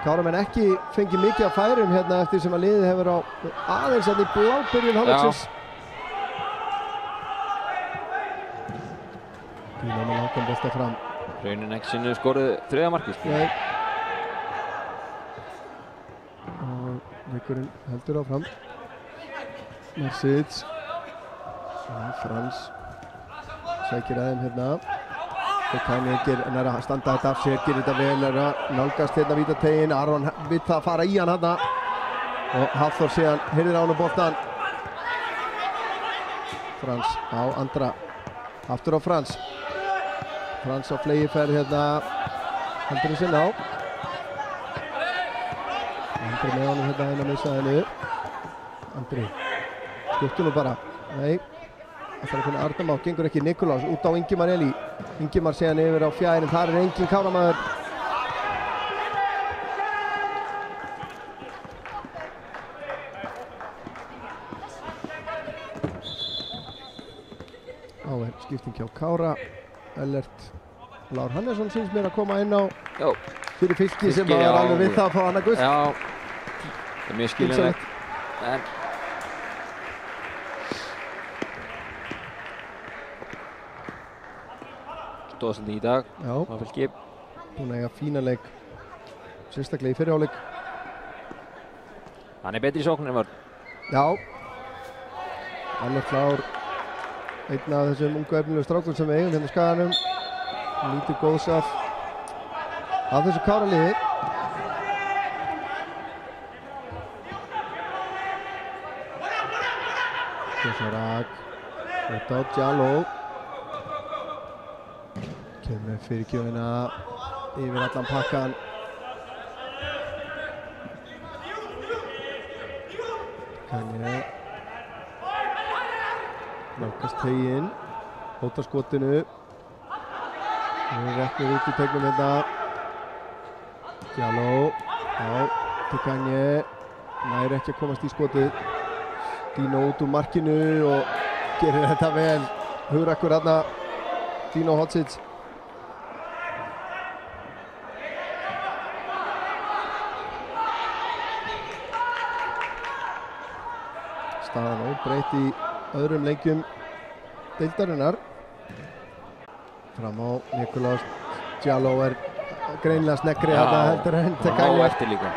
Káramenn ekki fengið mikið af færum hérna eftir sem að liðið hefur á aðeins að í blábyrjun hálfleiksins. Gína með langan bolta fram. Raunin ekki sinni skoruð þriðja markið. Nei. Og leikurinn heldur áfram. Marsits. Frans sækir aðeim hérna. Kænir er að standa þetta af sér, gerir þetta vel, er að nálgast hérna vítategin. Aron vill það fara í hann hérna. Og Hafþór síðan hirðir á hann boltan. Frans á Andra. Aftur á Frans. Frans á flegiferð hérna. Andri sinna á. Andri með honum hérna inn á miðsvæðinu. Andri. Skiptu nú bara. Nei. Það er að Arnam á. Gengur ekki Nikolás út á Ingimar Elí. Ingimar séðan yfir á fjærin. Þar er engin Káramaður. Skipting hjá Kára. Ellert Lár Hannesson syns mér að koma inn á fyrir Fylki sem var alveg við það að fá annað gult. Já, það er mjög skiljanlegt. Stóðsandi í dag á Fylki. Búinn að eiga fína leik, sérstaklega í fyrri hálfleik. Hann er betri í sóknum en vörn. Já. Ellert Lár, einn af þessum ungu efnilegu strákum sem við eigum hérna á Skaganum. Lítið góðs af þessu Kára liði. Kessarak, þetta á Djaló. Kemur með fyrirgjöfina yfir allan pakkan. Kanje. Nálgast teginn, hótar skotinu. Við reknir út í tegnum hérna. Djaló, já, til Kanje. Nær ekki að komast í skotið. Dino út úr markinu og gerir þetta vel. Hugrakkur hérna, Dino Hodzic. Staðan óbreytt í öðrum leikjum deildarinnar. Fram á Nikolás. Djaló er greinilega sneggri þarna heldur en til Kanje. Á eftir líka.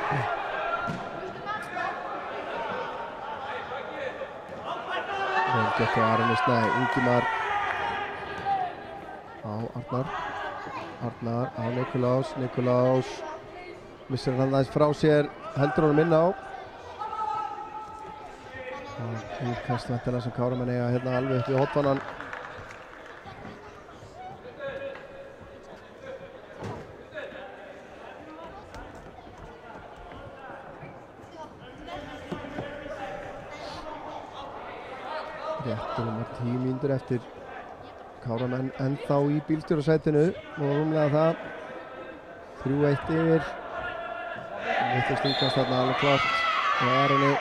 Vel gert á Arni Snæ. Ingimar á Arnar. Arnar á Nikolás. Nikolás missir hann aðeins frá sér, heldur honum inn á. Íkast væntanlega sem Káramenn eiga hérna alveg upp við hotvanan. Réttur 10 mínútur eftir. Káramenn ennþá í bílstjórasætinu og rúmlega það. 3-1 yfir. Þetta stingast þarna alveg klart og Arni.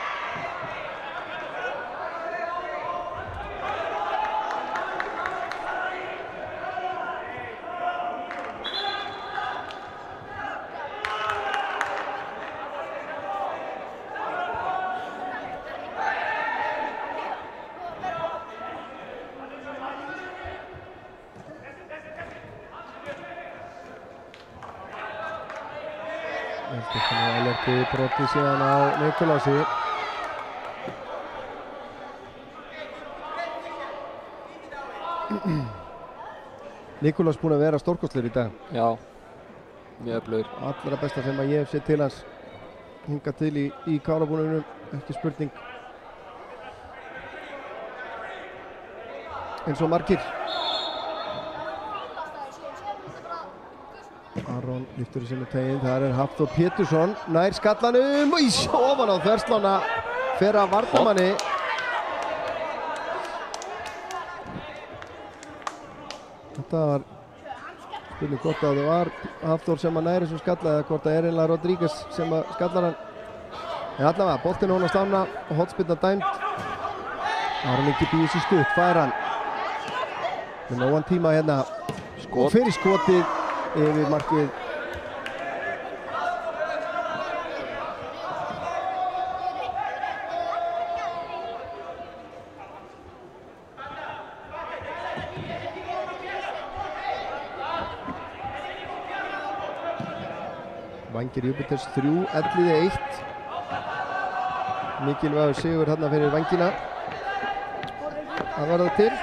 Brotið síðan á Nikolási. Nikolás búinn að vera stórkostlegur í dag. Já, mjög öflugur. Allra besta sem að ég hef séð til hans hingað til í Kárabúninum, ekki spurning. Eins og margir. Aron lyftur í sinni teginn, þar er Hafþór Pétursson, nær skallanum, ofan á þverslána, fer að varnamanni. Þetta var spurning hvort að það var Hafþór sem að næri sem skalla eða hvort að er einlega Rodríguez sem að skallar hann. En allavega, boltinn hún á stafna og hotspinna dæmt. Aron ekki býðis í stutt, fær hann. Með nógan tíma hérna, og fyrir skotið yfir markið. Vængir Júpiters 3, Elliði 1. Mikilvægur sigur hérna fyrir Vængina. Það var það til.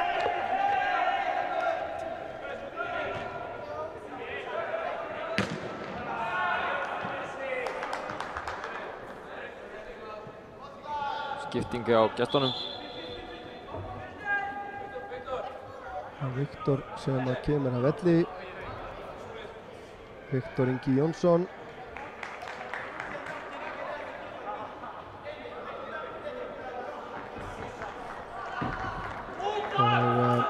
Skiptingi á gestunum. Viktor sem að kemur að velli. Viktor Ingi Jónsson. Og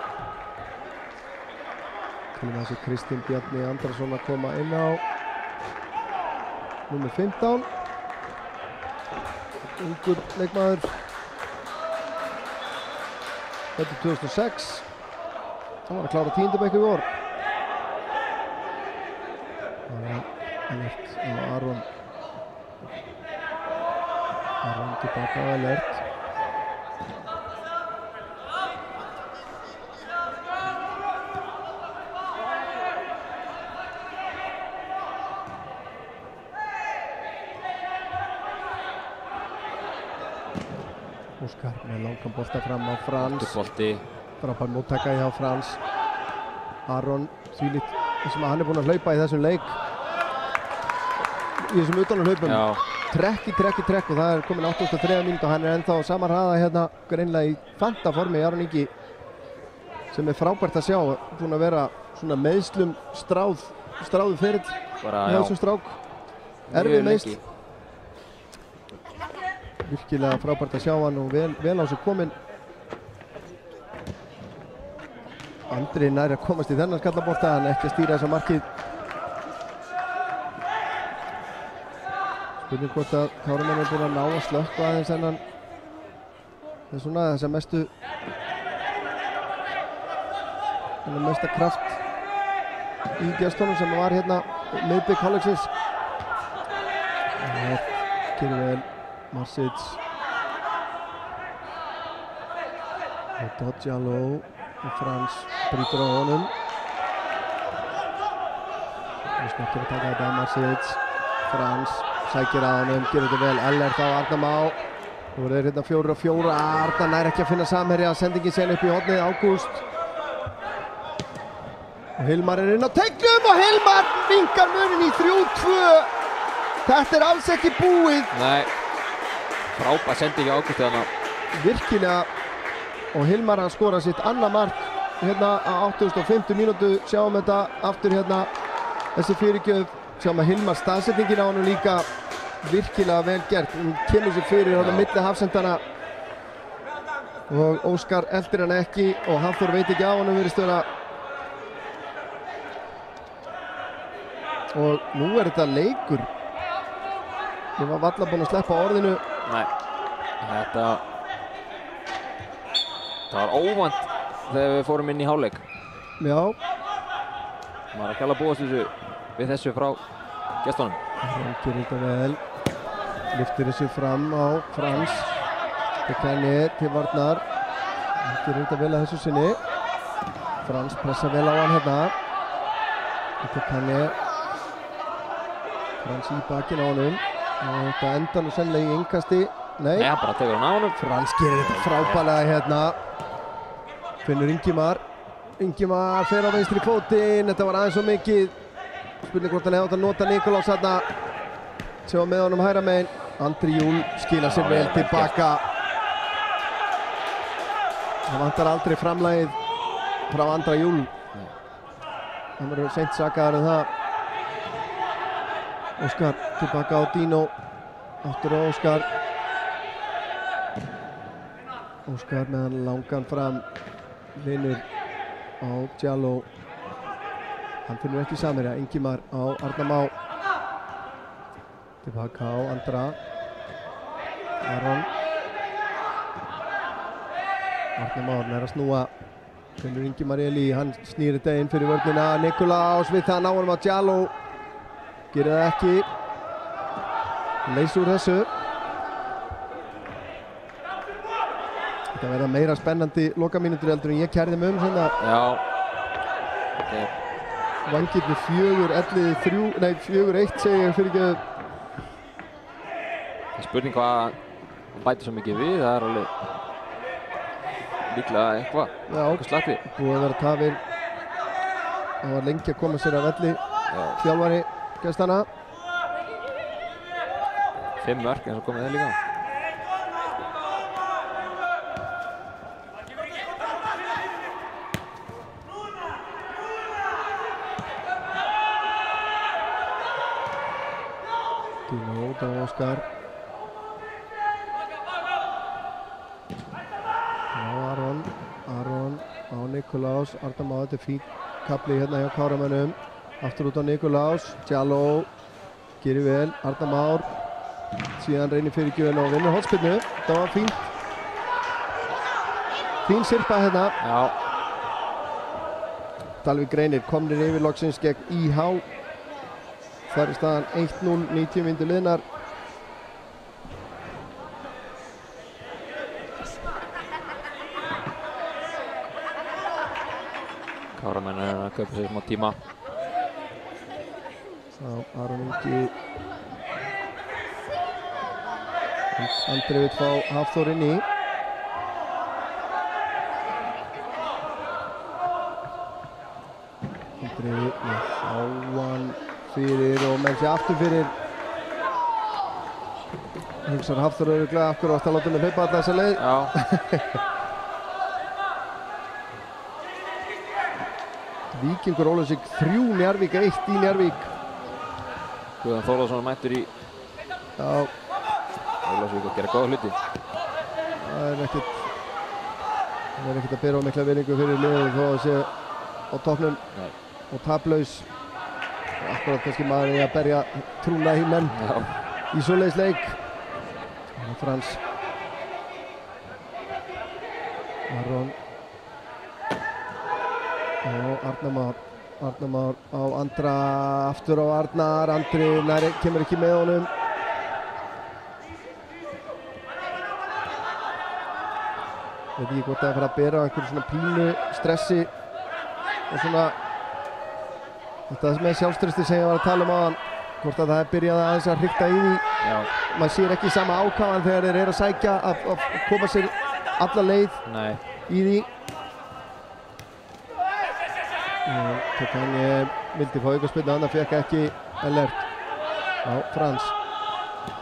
til þessi Kristinn Bjarni Andrason að koma inn á númer 15. Ungur leikmaður. Þetta er 2006. Það var að klára 10. bekk í vor. Það var alert á Aron. Aron tilbaka á alert. Óskar með langan bolta fram á Frans. Frábær móttaka hjá Frans. Aron þvílíkt sem hann er búinn að hlaupa í þessum leik. Í þessum utanumhlaupum. Trekk og það er komin 83 mínútur og hann er ennþá á sama hraða hérna greinlega í fantaformi. Aron Ingi sem er frábært að sjá. Búinn að vera svona meiðslum stráðu ferill í þessum strák. Erfið meiðsl. Virkilega frábært að sjá hann og vel á sig kominn. Andri nær að komast í þennan skallabolta, hann ekki að stýra þessa markið. Spurning hvort að Káramenn er búin að ná að slökkva aðeins þennan. Það er svona þessa mesta kraft í gestunum sem var hérna miðbygg hálfleiksins. Það gerir vel. Marsic og Dodjalo og Frans brýtur á honum. Nú snakki að taka þetta Marsic. Frans sækir að honum, gerir þetta vel. Ellert á Arnar Má. Nú er þeir hérna 4-4. Arnar nær ekki að finna samherja. Sendingin sen upp í hornið. Ágúst. Og Hilmar er inn á teignum og Hilmar vinkar munin í 3-2. Þetta er alls ekki búið. Nei. Frábær sending á Ágústi þarna. Virkilega. Og Hilmar hann skora sitt annað mark hérna á 85. mínútu. Sjáum þetta aftur hérna. Þessi fyrirgjöf. Sjáum að Hilmar staðsetningin á honum líka virkilega vel gert. Hún kemur sér fyrir hérna milli hafsendana. Og Óskar eldir hann ekki og Hafþór veit ekki á honum virðist vera. Og nú er þetta leikur. Ég var varla búinn að sleppa orðinu. Nei, þetta var óvænt þegar við fórum inn í hálfleik. Já. Maður er ekki alveg að búast við þessu frá gestunum. Hann gerir þetta vel. Lyftir þessu fram á Frans. Tekani til varnar. Hann gerir þetta vel að þessu sinni. Frans pressa vel á hann hérna. Tekani. Frans í bakinn á honum. Og þetta endar nú sennilega í innkasti. Nei, hann bara tekur hann á honum. Frans gerir þetta frábærlega hérna. Finnur Ingimar. Ingimar fer á vinstri fótinn. Þetta var aðeins svo mikið. Spurning hvort hann hefði átt að nota Nikolás hérna. Sjá með honum hægra megin. Andri Júl skila sér vel tilbaka. Það vantar aldrei framlagið frá Andra Júl. Hann verður seint sakaður það. Óskar tilbaka á Dino. Aftur á Óskar. Óskar með hann langan fram. Vinnur á Djalo. Hann finnur ekki samherja. Ingimar á Arnar Má. Tilbaka á Andra. Aron. Arnar Már nær að snúa. Finnur Ingimar Eli. Hann snýr þetta inn fyrir vörnina. Nikolás við það ná honum á Djalo. Gerir það ekki. Leys úr þessu. Þetta verða meira spennandi lokamínútur heldur en ég kærði mig svona. Já. Vangirni 4-1 segi ég fyrir ekki. Það er spurning hvað hann bætir svo mikið við. Það er alveg líklega eitthvað slappi. Búið að vera tafir. Það var lengi að koma sér að velli. Þjálfari gestana. 5 mörk eins og komið þeir líka. Dino út á Óskar. Aron á Nikolás. Arnar Már, þetta fín kapli hérna hjá Káramönnum. Aftur út á Nikolás. Jallow gerir vel. Arnar Már. Síðan reynir fyrirgjöfin og vinnur hornspyrnu. Það var fínt. Fín sirpa hérna. Já. Dalvík Reynir komnir yfir loksins gegn IH. Þar er staðan 1-0, 90 mínútur liðnar. Káramenn að kaupa sér smá tíma. Aron Ingi. Andri vill fá Hafþór inn í. Andri með háan fyrir og menn sé aftur fyrir. Hugsar Hafþór örugglega af hverju átti að láta mig hlaupa alla þessa leið. Já. Víkingur Ólafsvík 3, Njarðvík 1 í Njarðvík. Guðan Þórðarsson mættur í Ólafsvík að gera góða hluti. Það er ekkert að bera á mikla virðingu fyrir liðið þó að sé á toppnum og taplaus. Akkurat kannski maður er að berja trúna í menn í svoleiðis leik. Frans. Aron. Og Arnar Már. Arnar Már á Andra, aftur á Arnar. Andri kemur ekki með honum. Veit ekki hvort það er að fara að bera á einhverju svona pínu stressi og svona þetta með sjálfströsti sem ég var að tala um áðan, hvort að það er byrjað aðeins að hrikta í því. Maður sér ekki sama ákafan þegar þeir eru að sækja að koma sér alla leið í því. Hann vildi fá aukaspyrnu, hann fekk ekki alert á Frans.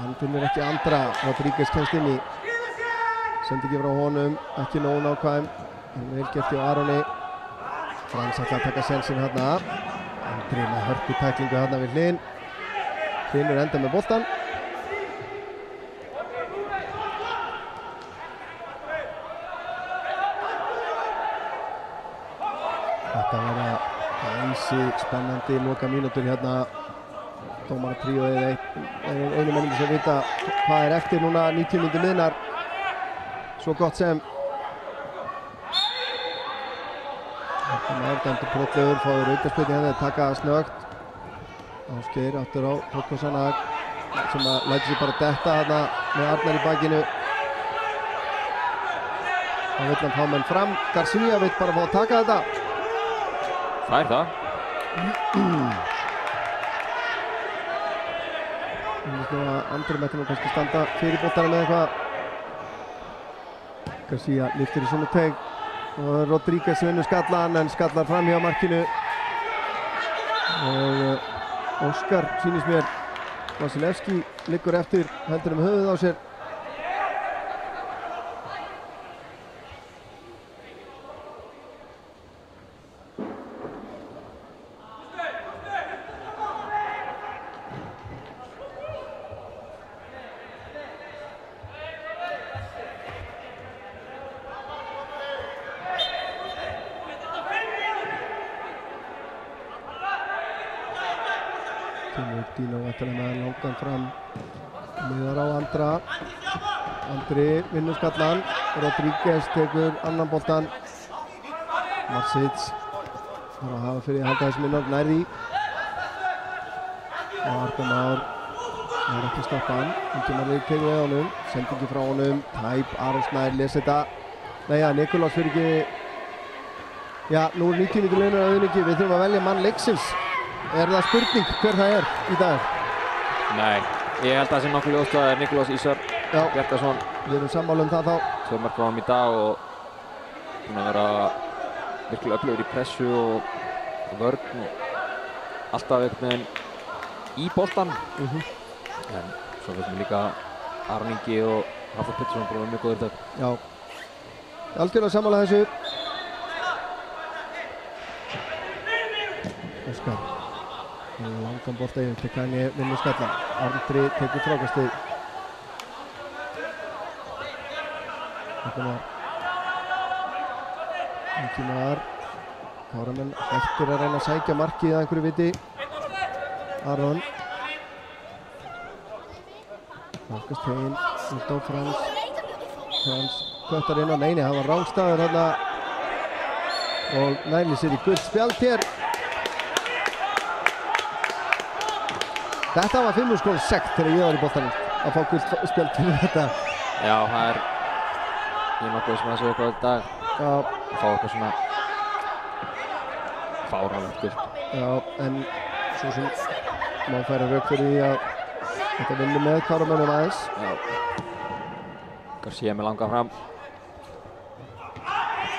Hann finnur ekki Andra, Rodríguez kemst inn í. Sendi ekki frá honum, ekki nógu nákvæm. En vel gert hjá Aroni. Frans ætla að taka sensin hérna. Andri með hörpu tæklingu hérna við hlinn. Finnur enda með boltan. Þetta verða æsi spennandi loka mínútur hérna. Dómaratríóið er einu mennum sem vita hvað er eftir núna 90 mínútur liðnar. Svo gott sem. Þetta með dæmdur brotlegur, fáður aukaspyrnu hérna, taka snögt. Ásgeir aftur á Tókossanag sem að lætur sig bara detta hérna með Arnar í bakinu. Það vill hann fá menn fram. Garcia vill bara fá að taka þetta. Það er það. Andri mætti nú kannski standa fyrir boltana með eitthvað. Garcia lyftir í svona teg og Rodríguez vinnur skallan en skallar fram hjá markinu og Óskar sýnist mér Vasilevski liggur eftir heldur höfuð á sér. Dino ætlar með langan fram, miðar á Andra. Andri vinnur skallan, Rodríguez tekur annan boltan. Marsic þarf að hafa fyrir að halda þessum innan nærði. Og Arnar Már er ekki að stoppa hann. Ingemar tegur við honum, sendingi frá honum, tæp, Aron Snær les þetta. Nei, Nikolás fyrir ekki. Já, nú er 90 mínútur liðnar að auðvitað, við þurfum að velja mann leiksins. Er það spurning hver það er í dag? Nei, ég held að það sé nokkuð ljóst að það er Nikolás Ísar Bjartason. Við erum sammála um það þá. 2 mörk frá honum í dag og búinn að vera virkilega öflugur í pressu og vörn og alltaf einhvern veginn í boltan. En svo finnst mér líka Aron Ingi og Hafþór Pettersson bara mjög góður í dag. Já, algjörlega sammála þessu. Óskar Langan bolta yfir til Kanye vinnur skallan. Andri tekur frákastið. Ingimar. Káramenn hættir að reyna að sækja markið að einhverju viti. Aron. Frákastegin út á Frans. Frans köttar inn á neini, það var rángstæður hérna og næli sér í gult spjald hér. Þetta var 5 skóla sekt þegar ég var í boltanum að fá gult spjald fyrir þetta. Já, það er nokkuð sem að segja eitthvað í dag. Já. Að fá eitthvað svona fáránlegt gult. Já, en svo sem má færa rauk fyrir því að þetta vinnur með Káramönnum aðeins. Já. Garcia með langan fram.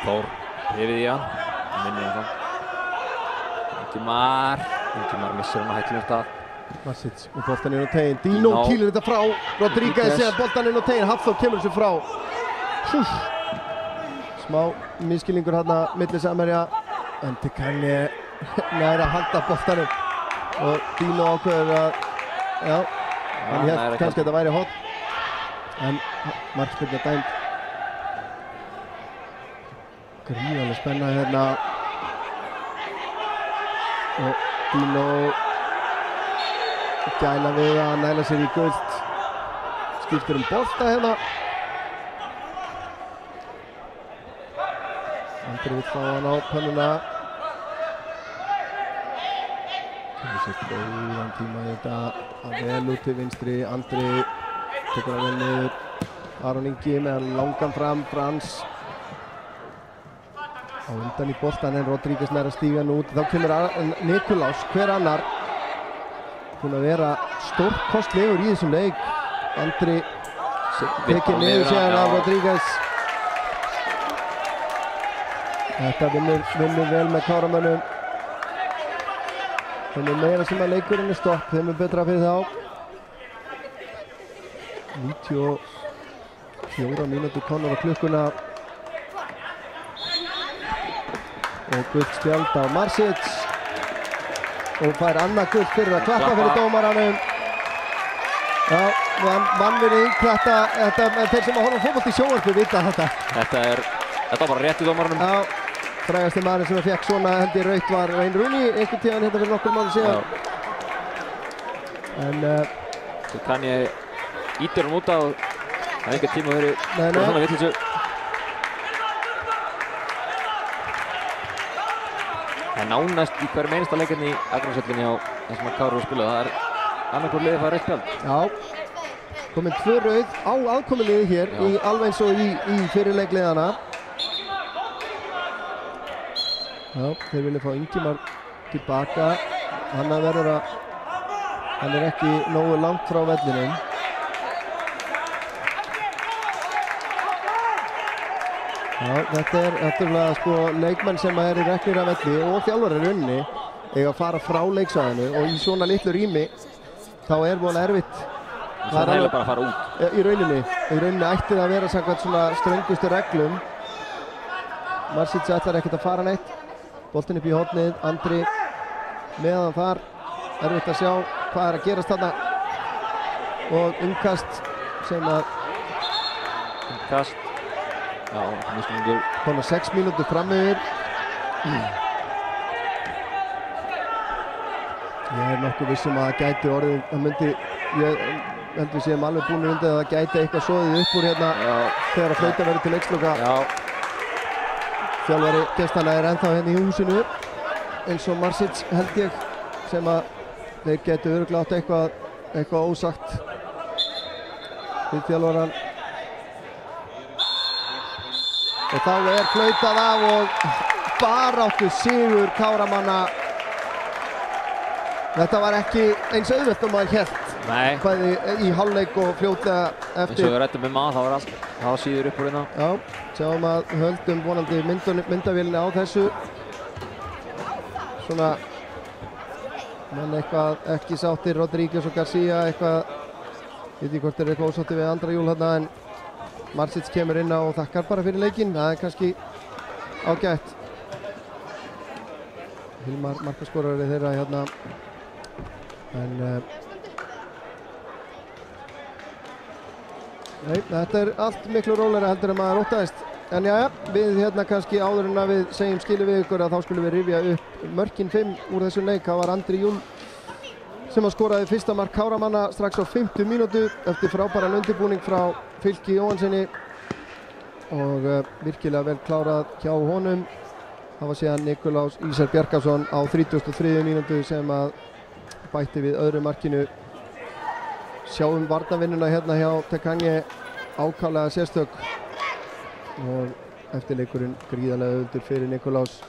Þór hrifið í hann. Hann vinnur hann. Ingimar missir hann á hættunum stað. Marsic með boltan inn á tegin. Dino kýlir þetta frá. Rodríguez sér boltan inn á tegin. Hafþór kemur þessu frá. Smá miskilningur hérna milli samherja. En Tikanje nær að halda boltanum. Og Dino ákveður að hann hélt kannski að þetta væri hot. En markspyrna dæmd. Gríðarlega spenna hérna. Og Dino gæla við að næla sér í gult. Skiptir bolta hérna. Andri vill fá hann á pönnuna. Það sér góðan tíma í þetta. Að vel út til vinstri. Andri tekur að vel niður. Aron Ingi með hann langan fram. Frans á undan í boltan en Rodríguez nær að stíga hann út. Þá kemur Nikolás, hver annar, búinn að vera stórkostlegur í þessum leik. Andri tekið niður síðan af Rodríguez. Þetta vinnur vel með Káramönnum. Þeim er meira sem að leikurinn er stopp, þeim er betra fyrir þá. 94 mínútur komnar á klukkuna. Og gult spjald á Marsic. Og fær annað gult fyrir að klappa fyrir dómaranum. Já, mannvinning, þeir sem að horfa fótbolt í sjónvarpi vita þetta. Þetta var bara rétt í dómaranum. Já, frægasti maður sem fekk svona held í rautt var Wayne Rooney einhvern tíðan hérna fyrir nokkur mánuð síðan. En Tikanje ítir hann út á, það er enga tíma að vera svona vitleysu. Það er nánast í hverjum einasta leikinn í Akraneshöllinni á þessum að Kári spila. Það er annarkvort liðið að fara rautt spjald. Já, komin 2 rauð á aðkomuliði hér, alveg eins og í fyrirleikliðana. Já, þeir vilja fá Ingimar tilbaka. Hann er ekki nógu langt frá vellinum. Já, þetta er sko leikmenn sem eru reknir af velli og þjálfarar í rauninni eiga að fara frá leiksvæðinu og í svona litlu rými þá er voðalega erfitt. Það er eiginlega bara að fara út. Í rauninni ætti það að vera samkvæmt svona ströngustu reglum. Marsic ætlar ekkert að fara neitt. Boltinn upp í hornið, Andri meðan þar. Erfitt að sjá hvað er að gerast þarna. Og umkast sem að... Umkast. Já, mismunningur. Konar 6 mínútur fram yfir. Ég er nokkuð vissum að það gæti orðið, ég held við séum alveg búin undir að það gæti eitthvað soðið upp úr hérna þegar að flauta verið til leiksloka. Þjálfari gestanna er ennþá hérna í húsinu eins og Marsic held ég sem að þeir getu örugglega átt eitthvað ósagt við þjálfaran. Og þá er flautað af og baráttu sigur Káramanna. Þetta var ekki eins auðvelt og maður hélt. Nei. Bæði í hálfleik og fljótlega eftir. Eins og við rættum maður, það var síður upp úr hérna. Já, sjáum að höldum vonandi myndavélinni á þessu. Svona, menn eitthvað ekki sáttir, Rodríguez og Garcia eitthvað, ég veit ekki hvort þeir eitthvað ósáttir við Andra Júl hérna en Marsic kemur inn á og þakkar bara fyrir leikinn, það er kannski ágætt. Hilmar markaskorari þeirra hérna En nei, þetta er allt miklu rólegra heldur en maður óttaðist. En já, við hérna kannski áður en að við segjum skilu við ykkur að þá skulum við rifja upp mörkin 5 úr þessum leik. Það var Andri Júl sem að skoraði fyrsta mark Káramanna strax á 50 mínútu eftir frábæran undirbúning frá Fylki Jóhannssoni og virkilega vel klárað hjá honum. Það var síðan Nikulás Ísar Bjarkarsson á 33. mínútu sem að bætti við öðru markinu. Sjáum varnarvinnuna hérna hjá Tekangi, ákaflega sérstök og eftirleikurinn gríðarlega auðveldur fyrir Nikulás.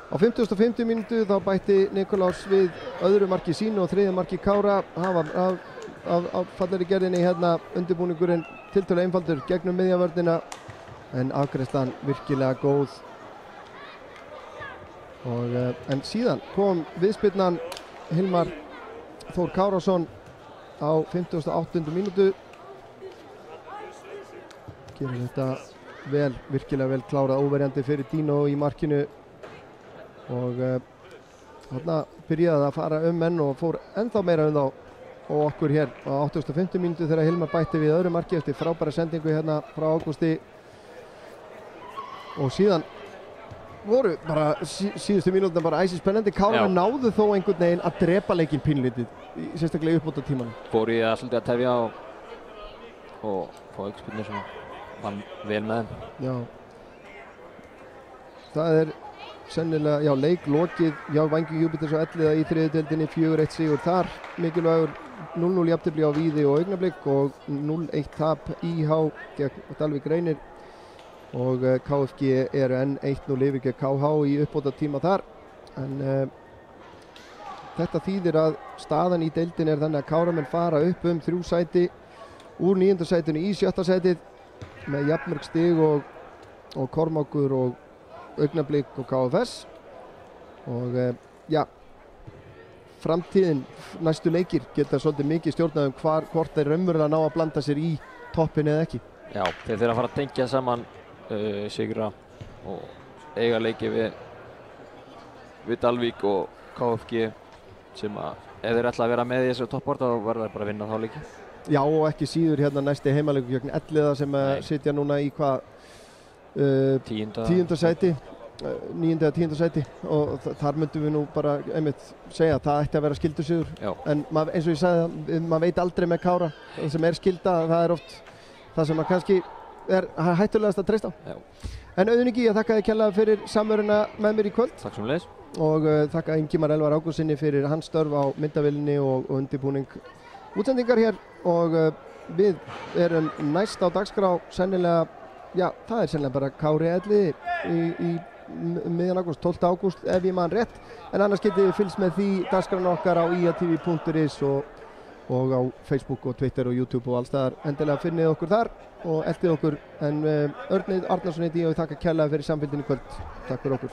Á 55. mínútu þá bætti Nikulás við öðru marki sínu og þriðja marki Kára. Það var af fallegri gerðinni hérna undirbúningurinn tiltölulega einfaldur gegnum miðjavörnina en afgreiðslan virkilega góð. En síðan kom viðspyrnan Hilmar Þór Kárásson á 58. mínútu. Gerir þetta vel, virkilega vel klárað, óverjandi fyrir Dino í markinu og þarna byrjaði að fara menn og fór ennþá meira þá og okkur hér á 85. mínútu þegar Hilmar bætti við öðru marki eftir frábæra sendingu hérna frá Ágústi og síðan voru bara síðustu mínútuna bara æsispennandi. Káramenn náðu þó einhvern veginn að drepa leikinn pínlítið, sérstaklega uppbóta tímanum. Fóru í að svolítið að tefja og fá aukaspyrnu sem vann vel með þeim. Já. Það er sennilega, já, leiklokið hjá Vængjum Júpíters og Elliða í þriðju deildinni, 4-1 sigur þar, mikilvægur 0-0 jafntefli á Víði og Augnablik og 0-1 tap IH gegn Dalvík Reynir og KFG eru enn 1-0 yfir gegn KH í uppbóta tíma þar. En þetta þýðir að staðan í deildin er þannig að Káramenn fara upp 3 sæti úr 9. sætinu í 7. sætið með jafnmörg stig og Kormákur og Augnablik og KFS og já, framtíðin, næstu leikir geta svolítið mikið stjórnað hvort þeir raunverulega ná að blanda sér í toppin eða ekki. Já, þeir þurfa að fara að tengja saman sigra og eiga leiki við Dalvík og KFG sem að ef þeir ætla að vera með í þessu toppborta þá verða þeir bara að vinna þá leiki. Já, og ekki síður hérna næsti heimaleikur gegn Elliða sem sitja núna í hvað 10. sæti 9. eða 10. sæti og þar myndum við nú bara einmitt segja að það ætti að vera skildusigur. En eins og ég sagði, maður veit aldrei með Kára, það sem er skilda, það er oft það sem maður kannski er hættulegast að treysta á. En Auðun Ingi, ég þakka þér kærlega fyrir samveruna með mér í kvöld. Takk sömuleiðis. Og þakka Ingimar Elvar Ágústsinni fyrir hans störf á myndavélinni og undirbúning útsendingar hér og við erum næst á dagskrá sennilega, já, það er sennilega bara Kári Elliði í miðjan ágúst, 12. ágúst ef ég man rétt, en annars getið þið fylgst með því dagskrána okkar á iatv.is og á Facebook og Twitter og YouTube og allstaðar. Endilega finnið okkur þar og eltið okkur, en Örnið Arnarsson heiti ég og þakka kærlega fyrir samfylgdina í kvöld. Takk fyrir okkur.